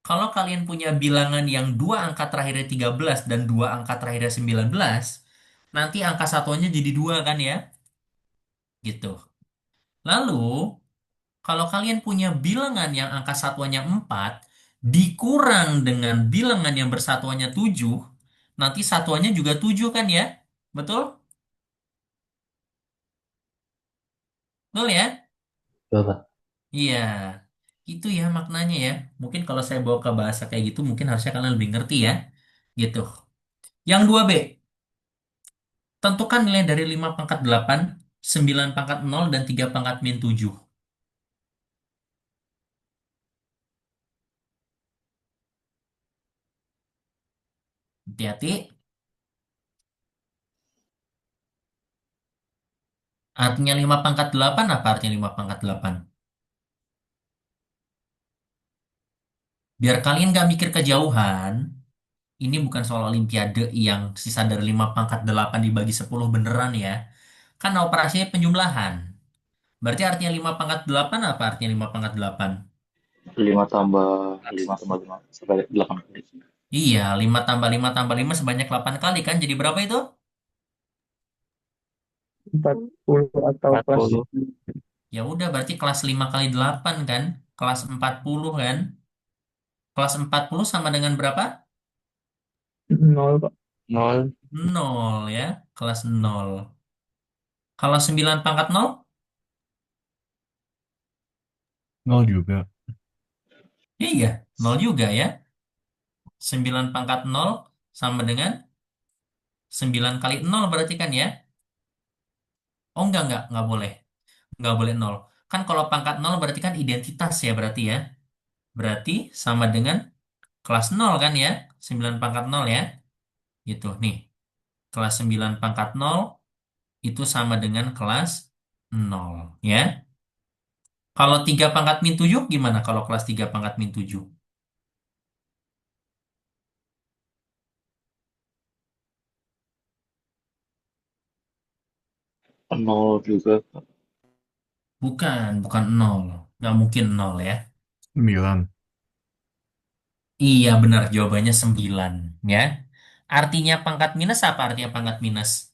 Kalau kalian punya bilangan yang dua angka terakhirnya 13 dan dua angka terakhirnya 19, nanti angka satuannya jadi 2 kan ya? Gitu. Lalu, kalau kalian punya bilangan yang angka satuannya 4 dikurang dengan bilangan yang bersatuannya 7, nanti satuannya juga 7 kan ya? Betul? Betul ya? Betul, Pak. Iya. Itu ya maknanya ya. Mungkin kalau saya bawa ke bahasa kayak gitu mungkin harusnya kalian lebih ngerti ya. Gitu. Yang 2B. Tentukan nilai dari 5 pangkat 8, 9 pangkat 0, dan 3 pangkat min 7. Hati-hati. Artinya 5 pangkat 8 apa artinya 5 pangkat 8? Biar kalian gak mikir kejauhan, ini bukan soal olimpiade yang sisa dari 5 pangkat 8 dibagi 10 beneran ya. Kan operasinya penjumlahan. Berarti artinya 5 pangkat 8 apa artinya 5 pangkat 8? 5 tambah 5 tambah 5 sampai 8 kali. Iya, 5 tambah 5 tambah 5 sebanyak 8 kali kan? Jadi berapa itu? 40 atau kelas 40. Ya udah berarti kelas 5 kali 8 kan? Kelas 40 kan? Kelas 40 sama dengan berapa? 0, Pak. 0. 0 ya. Kelas 0. Kalau 9 pangkat 0? Nol juga. Iya, 0 juga ya. 9 pangkat 0 sama dengan 9 kali 0 berarti kan ya? Oh enggak boleh. Enggak boleh 0. Kan kalau pangkat 0 berarti kan identitas ya berarti ya. Berarti sama dengan kelas 0 kan ya? 9 pangkat 0 ya. Gitu nih. Kelas 9 pangkat 0 itu sama dengan kelas 0 ya. Kalau 3 pangkat min 7 gimana kalau kelas 3 pangkat min 7? Nol juga. Bukan nol. Nggak mungkin nol ya. 9. Iya benar jawabannya 9 ya. Artinya pangkat minus apa artinya pangkat minus?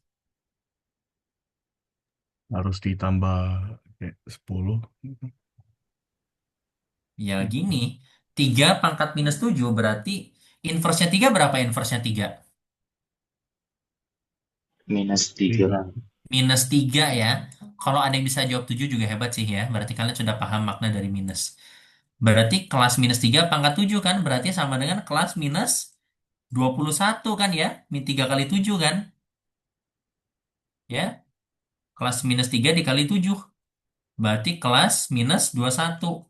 Harus ditambah kayak 10. Ya gini, 3 pangkat minus 7 berarti inversnya 3 berapa inversnya 3? -3 Tiga. kan. Minus 3 ya. Kalau ada yang bisa jawab 7 juga hebat sih ya. Berarti kalian sudah paham makna dari minus. Berarti kelas minus 3 pangkat 7 kan? Berarti sama dengan kelas minus 21 kan ya? Min 3 kali 7 kan? Ya, kelas minus 3 dikali 7. Berarti kelas minus 21.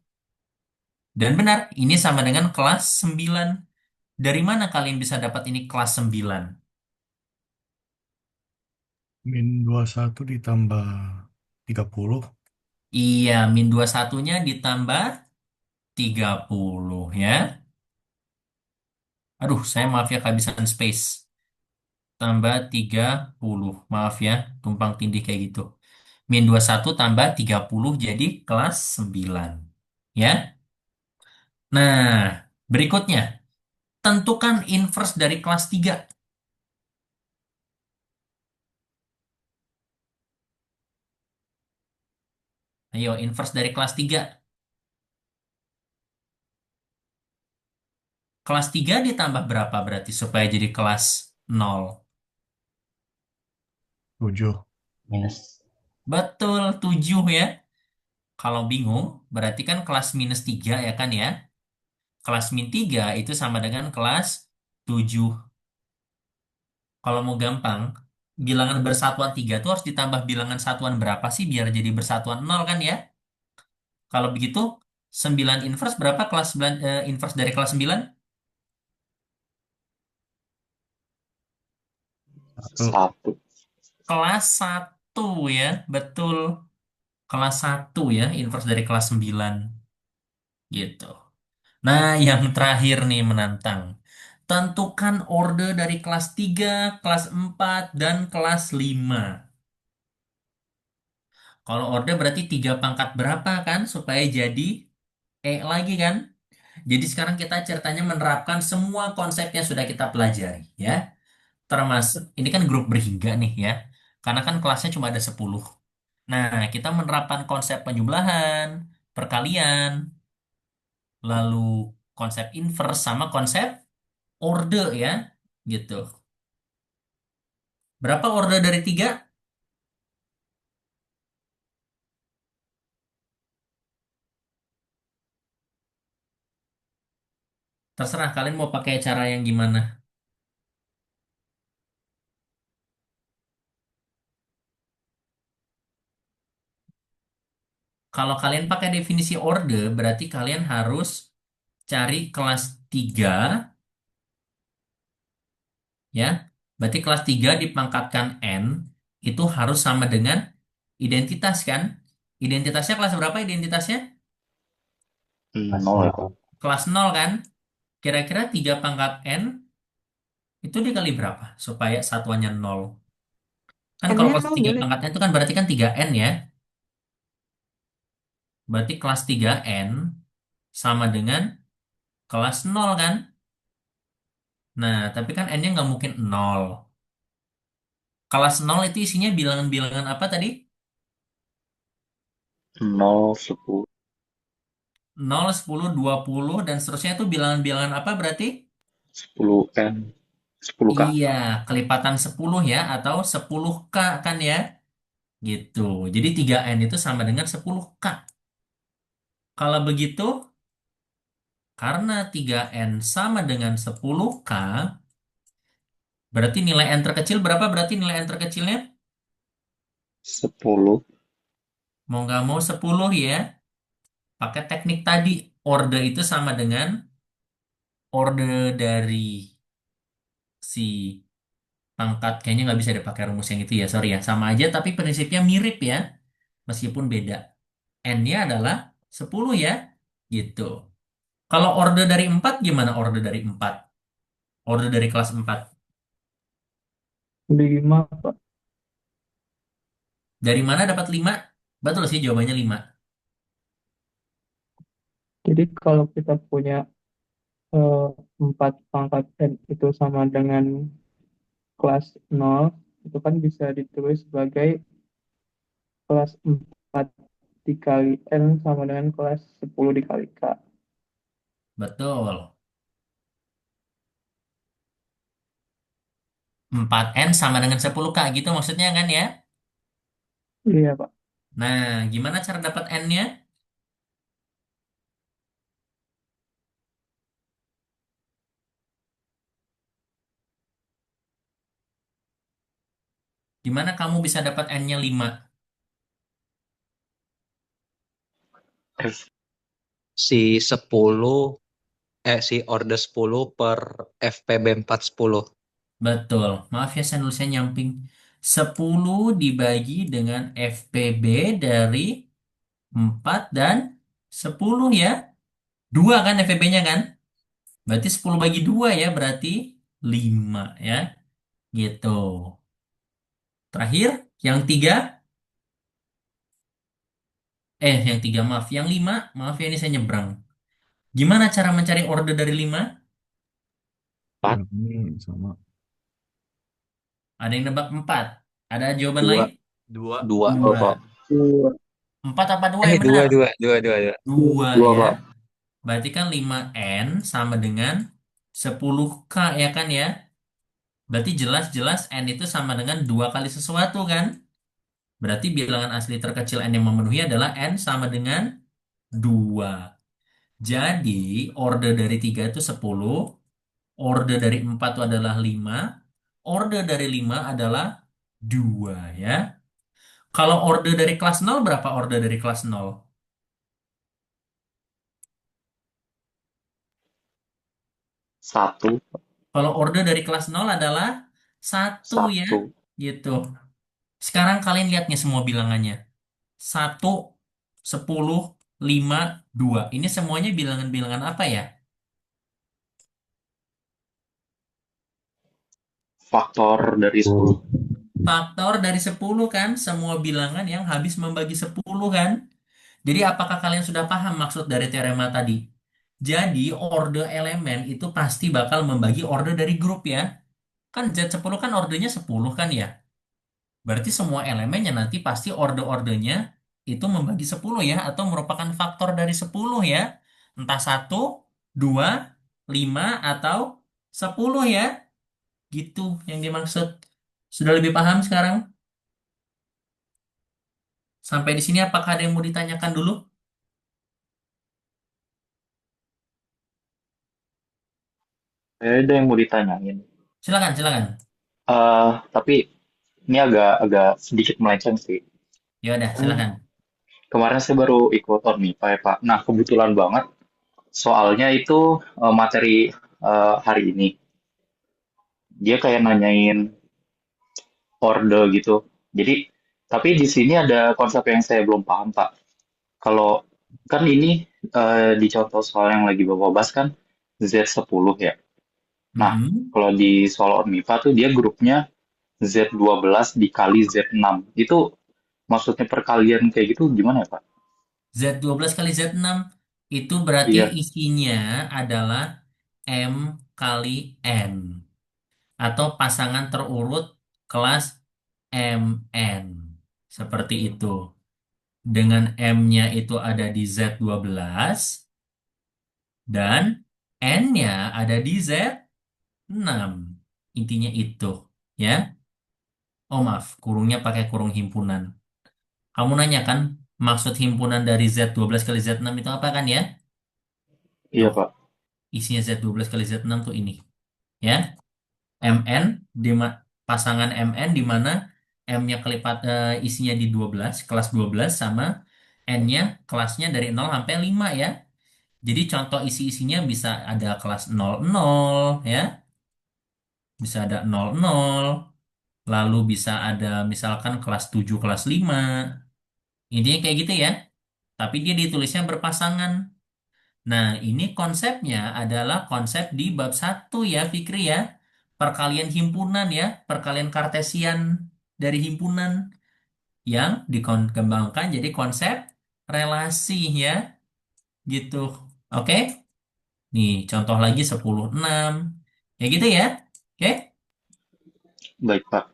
Dan benar, ini sama dengan kelas 9. Dari mana kalian bisa dapat ini kelas 9? Min 21 ditambah 30. Iya, min 21-nya ditambah 30 ya. Aduh, saya maaf ya kehabisan space. Tambah 30. Maaf ya, tumpang tindih kayak gitu. Min 21 tambah 30 jadi kelas 9. Ya. Nah, berikutnya. Tentukan inverse dari kelas 3. Ayo, inverse dari kelas 3. Kelas 3 ditambah berapa berarti supaya jadi kelas 0? 7. Minus. Betul, 7 ya. Kalau bingung, berarti kan kelas minus 3 ya kan ya. Kelas min 3 itu sama dengan kelas 7. Kalau mau gampang, bilangan bersatuan 3 itu harus ditambah bilangan satuan berapa sih biar jadi bersatuan 0 kan ya? Kalau begitu, 9 inverse berapa kelas 9, inverse dari kelas 9? 1. 1. Kelas 1 ya, betul. Kelas 1 ya, inverse dari kelas 9 gitu. Nah, yang terakhir nih menantang. Tentukan order dari kelas 3, kelas 4, dan kelas 5. Kalau order berarti 3 pangkat berapa kan supaya jadi E lagi kan? Jadi sekarang kita ceritanya menerapkan semua konsep yang sudah kita pelajari ya. Termasuk ini kan grup berhingga nih ya. Karena kan kelasnya cuma ada 10. Nah, kita menerapkan konsep penjumlahan, perkalian, lalu konsep inverse sama konsep order ya, gitu. Berapa order dari 3? Terserah kalian mau pakai cara yang gimana. Kalau kalian pakai definisi order, berarti kalian harus cari kelas 3 ya. Berarti kelas 3 dipangkatkan N itu harus sama dengan identitas kan? Identitasnya kelas berapa identitasnya? Kelas 0 ya. 0. Kelas 0 kan? Kira-kira 3 pangkat N itu dikali berapa supaya satuannya 0? Kan kalau N-nya kelas 0 3 Juli. pangkatnya itu kan berarti kan 3N ya. Berarti kelas 3N sama dengan kelas 0 kan? Nah, tapi kan N-nya nggak mungkin 0. Kelas 0 itu isinya bilangan-bilangan apa tadi? 0, 10. 0, 10, 20, dan seterusnya itu bilangan-bilangan apa berarti? 10N. 10K. Iya, kelipatan 10 ya, atau 10K kan ya? Gitu. Jadi 3N itu sama dengan 10K. Kalau begitu, karena 3N sama dengan 10K, berarti nilai N terkecil berapa berarti nilai N terkecilnya? 10. Mau nggak mau 10 ya. Pakai teknik tadi. Order itu sama dengan order dari si pangkat. Kayaknya nggak bisa dipakai rumus yang itu ya, sorry ya. Sama aja tapi prinsipnya mirip ya. Meskipun beda. N-nya adalah 10 ya. Gitu. Kalau orde dari 4 gimana orde dari 4? Orde dari kelas 4. 5, Pak. Dari mana dapat 5? Betul sih jawabannya 5. Jadi kalau kita punya eh, 4 pangkat N itu sama dengan kelas 0, itu kan bisa ditulis sebagai kelas 4 dikali N sama dengan kelas 10 dikali K. Betul. 4N sama dengan 10K gitu maksudnya kan ya? Iya, Pak. Nah, gimana cara dapat N-nya? Gimana kamu bisa dapat N-nya 5? Si 10, si Orde 10 per FPB 410. Betul. Maaf ya saya nulisnya nyamping. 10 dibagi dengan FPB dari 4 dan 10 ya. 2 kan FPB-nya kan? Berarti 10 bagi 2 ya, berarti 5 ya. Gitu. Terakhir, yang 3. Yang 3 maaf. Yang 5, maaf ya ini saya nyebrang. Gimana cara mencari order dari 5? Empat. Ini sama. Ada yang nebak 4. Ada jawaban Dua. lain? Dua. Dua, Dua. Bapak. 2. 4 apa 2 yang Dua, benar? dua, dua, dua, dua. 2 Dua, ya. Pak. Berarti kan 5N sama dengan 10K ya kan ya? Berarti jelas-jelas N itu sama dengan 2 kali sesuatu kan? Berarti bilangan asli terkecil N yang memenuhi adalah N sama dengan 2. Jadi order dari 3 itu 10, order dari 4 itu adalah 5, order dari 5 adalah 2 ya. Kalau order dari kelas 0 berapa order dari kelas 0? Satu, Kalau order dari kelas 0 adalah 1 ya. satu. Gitu. Sekarang kalian lihat nih semua bilangannya. 1, 10, 5, 2. Ini semuanya bilangan-bilangan apa ya? Faktor dari 10. Faktor dari 10 kan? Semua bilangan yang habis membagi 10 kan? Jadi apakah kalian sudah paham maksud dari teorema tadi? Jadi order elemen itu pasti bakal membagi order dari grup ya. Kan Z10 kan ordernya 10 kan ya? Berarti semua elemennya nanti pasti order-ordernya itu membagi 10 ya. Atau merupakan faktor dari 10 ya. Entah 1, 2, 5, atau 10 ya. Gitu yang dimaksud. Sudah lebih paham sekarang? Sampai di sini apakah ada yang mau ditanyakan dulu? Ada yang mau ditanyain. Silakan, silakan. Tapi ini agak sedikit melenceng sih. Ya udah, Kan silakan. kemarin saya baru ikut Ormipa ya Pak. Nah kebetulan banget soalnya itu materi hari ini. Dia kayak nanyain orde gitu. Jadi tapi di sini ada konsep yang saya belum paham Pak. Kalau kan ini di contoh soal yang lagi Bapak bahas kan Z10 ya. Nah, Mm-mm. kalau di soal Ormipa tuh dia grupnya Z12 dikali Z6. Itu maksudnya perkalian kayak gitu gimana ya, Pak? Z12 kali Z6 itu berarti Iya. isinya adalah M kali N atau pasangan terurut kelas MN. Seperti itu. Dengan M-nya itu ada di Z12 dan N-nya ada di Z6. Intinya itu, ya. Oh maaf, kurungnya pakai kurung himpunan. Kamu nanya kan, maksud himpunan dari Z12 kali Z6 itu apa kan ya? Iya, Tuh, Pak. isinya Z12 kali Z6 tuh ini. Ya, MN, pasangan MN di mana M-nya kelipat isinya di 12, kelas 12 sama N-nya kelasnya dari 0 sampai 5 ya. Jadi contoh isi-isinya bisa ada kelas 00 ya, bisa ada 00, lalu bisa ada misalkan kelas 7, kelas 5. Intinya kayak gitu ya. tapi dia ditulisnya berpasangan. Nah, ini konsepnya adalah konsep di bab 1 ya, Fikri ya. Perkalian himpunan ya, perkalian kartesian dari himpunan yang dikembangkan jadi konsep relasi ya, gitu. Oke? Nih, contoh lagi 10/6. Ya gitu ya. Oke? Baik, Pak.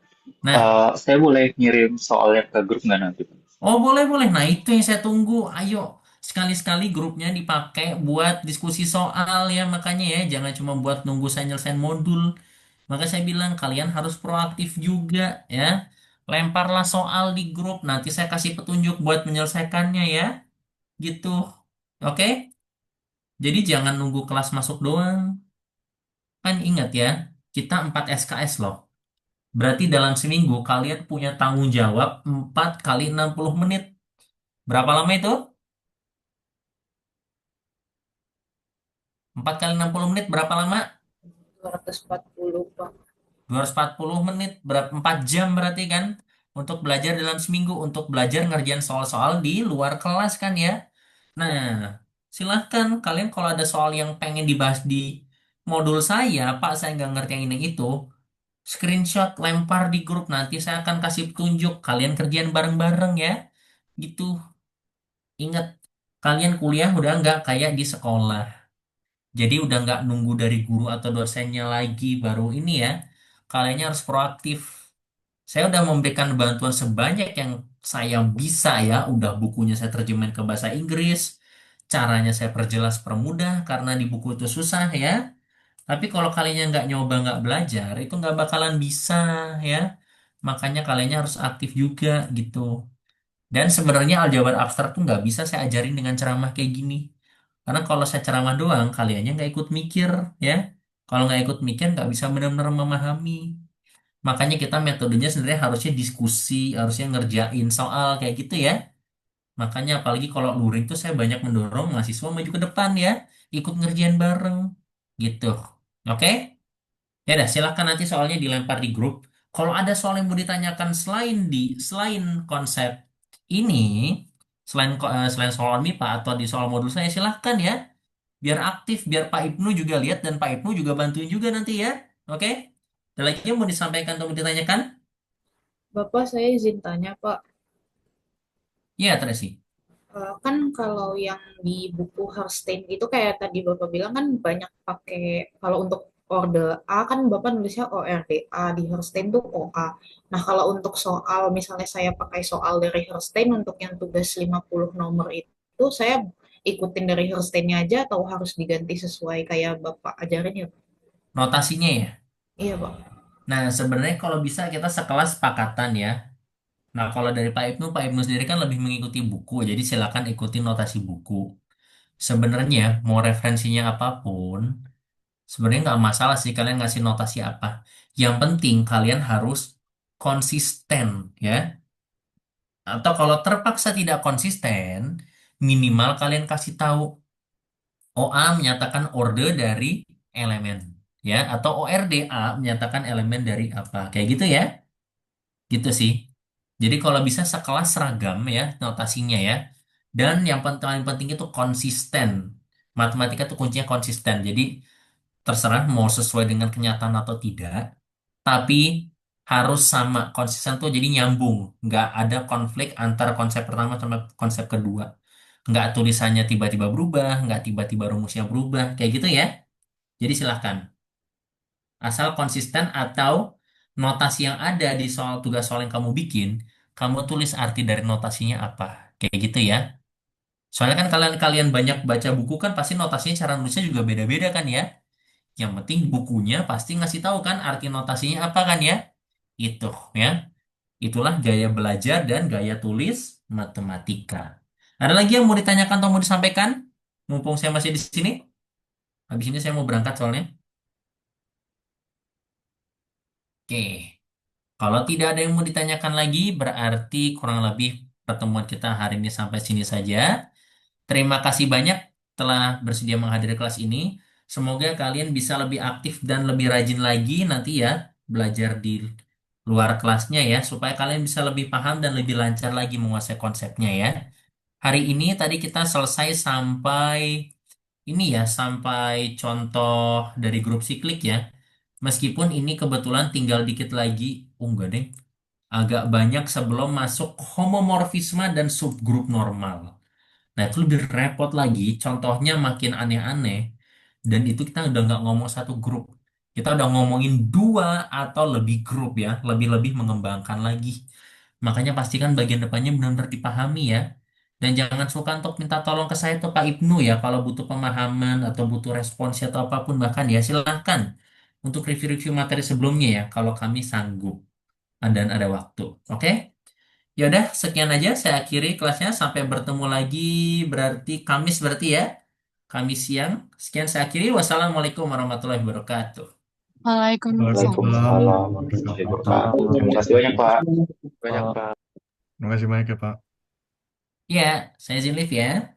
Nah, Saya boleh ngirim soalnya ke grup nggak nanti, Pak? oh boleh boleh. Nah itu yang saya tunggu. Ayo sekali-sekali grupnya dipakai buat diskusi soal ya. Makanya ya jangan cuma buat nunggu saya nyelesain modul. Maka saya bilang kalian harus proaktif juga ya. Lemparlah soal di grup. Nanti saya kasih petunjuk buat menyelesaikannya ya. Gitu. Oke? Jadi jangan nunggu kelas masuk doang. Kan ingat ya, kita 4 SKS loh. Berarti dalam seminggu kalian punya tanggung jawab 4 kali 60 menit. Berapa lama itu? 4 kali 60 menit berapa lama? 240, Pak. 240 menit, berapa 4 jam berarti kan? Untuk belajar dalam seminggu, untuk belajar ngerjain soal-soal di luar kelas kan ya. Nah, silahkan kalian kalau ada soal yang pengen dibahas di modul saya, Pak saya nggak ngerti yang ini itu, screenshot lempar di grup nanti saya akan kasih petunjuk, kalian kerjaan bareng-bareng ya. Gitu. Ingat, kalian kuliah udah nggak kayak di sekolah. Jadi udah nggak nunggu dari guru atau dosennya lagi baru ini ya. Kalian harus proaktif. Saya udah memberikan bantuan sebanyak yang saya bisa ya. Udah bukunya saya terjemahin ke bahasa Inggris. Caranya saya perjelas permudah karena di buku itu susah ya. Tapi kalau kalian nggak nyoba nggak belajar itu nggak bakalan bisa ya. Makanya kalian harus aktif juga gitu. Dan sebenarnya aljabar abstrak tuh nggak bisa saya ajarin dengan ceramah kayak gini. Karena kalau saya ceramah doang, kaliannya nggak ikut mikir, ya. Kalau nggak ikut mikir, nggak bisa benar-benar memahami. Makanya kita metodenya sebenarnya harusnya diskusi, harusnya ngerjain soal kayak gitu ya. Makanya apalagi kalau luring tuh saya banyak mendorong mahasiswa maju ke depan ya, ikut ngerjain bareng, gitu. Oke? Ya udah, silahkan nanti soalnya dilempar di grup. Kalau ada soal yang mau ditanyakan selain konsep ini, selain soal MIPA atau di soal modul saya silahkan ya. Biar aktif, biar Pak Ibnu juga lihat dan Pak Ibnu juga bantuin juga nanti ya. Oke? Ada lagi yang mau disampaikan atau mau ditanyakan? Bapak, saya izin tanya, Pak. Iya, Tracy. Kan kalau yang di buku Herstein itu kayak tadi Bapak bilang kan banyak pakai, kalau untuk orde A kan Bapak nulisnya ORDA, di Herstein tuh OA. Nah, kalau untuk soal, misalnya saya pakai soal dari Herstein untuk yang tugas 50 nomor itu, saya ikutin dari Hersteinnya aja atau harus diganti sesuai kayak Bapak ajarin ya, Pak? Notasinya ya. Iya, Pak. Nah, sebenarnya kalau bisa kita sekelas sepakatan ya. Nah, kalau dari Pak Ibnu sendiri kan lebih mengikuti buku, jadi silakan ikuti notasi buku. Sebenarnya mau referensinya apapun, sebenarnya nggak masalah sih kalian ngasih notasi apa. Yang penting kalian harus konsisten ya. Atau kalau terpaksa tidak konsisten, minimal kalian kasih tahu OA menyatakan orde dari elemen ya, atau ORDA menyatakan elemen dari apa. Kayak gitu ya. Gitu sih. Jadi kalau bisa sekelas seragam ya notasinya ya. Dan yang paling penting itu konsisten. Matematika itu kuncinya konsisten. Jadi terserah mau sesuai dengan kenyataan atau tidak, tapi harus sama konsisten tuh jadi nyambung, nggak ada konflik antara konsep pertama sama konsep kedua, nggak tulisannya tiba-tiba berubah, nggak tiba-tiba rumusnya berubah, kayak gitu ya. Jadi silahkan, asal konsisten atau notasi yang ada di soal tugas soal yang kamu bikin, kamu tulis arti dari notasinya apa, kayak gitu ya. Soalnya kan kalian kalian banyak baca buku kan pasti notasinya cara nulisnya juga beda-beda kan ya. Yang penting bukunya pasti ngasih tahu kan arti notasinya apa kan ya. Itu ya. Itulah gaya belajar dan gaya tulis matematika. Ada lagi yang mau ditanyakan atau mau disampaikan? Mumpung saya masih di sini. Habis ini saya mau berangkat soalnya. Oke. Kalau tidak ada yang mau ditanyakan lagi, berarti kurang lebih pertemuan kita hari ini sampai sini saja. Terima kasih banyak telah bersedia menghadiri kelas ini. Semoga kalian bisa lebih aktif dan lebih rajin lagi nanti ya belajar di luar kelasnya ya, supaya kalian bisa lebih paham dan lebih lancar lagi menguasai konsepnya ya. Hari ini tadi kita selesai sampai ini ya, sampai contoh dari grup siklik ya. Meskipun ini kebetulan tinggal dikit lagi, oh enggak deh, agak banyak sebelum masuk homomorfisme dan subgrup normal. Nah, itu lebih repot lagi, contohnya makin aneh-aneh, dan itu kita udah nggak ngomong satu grup. Kita udah ngomongin dua atau lebih grup ya, lebih-lebih mengembangkan lagi. Makanya pastikan bagian depannya benar-benar dipahami ya. Dan jangan suka untuk minta tolong ke saya tuh Pak Ibnu ya, kalau butuh pemahaman atau butuh respons atau apapun bahkan ya silahkan untuk review-review materi sebelumnya ya, kalau kami sanggup dan ada waktu. Oke? Ya udah, sekian aja saya akhiri kelasnya. Sampai bertemu lagi berarti Kamis berarti ya. Kamis siang. Sekian saya akhiri. Wassalamualaikum warahmatullahi wabarakatuh. Waalaikumsalam Waalaikumsalam warahmatullahi warahmatullahi wabarakatuh. wabarakatuh. Terima kasih banyak, Pak. Banyak Pak. Terima kasih banyak ya, Pak. Ya, saya izin live ya.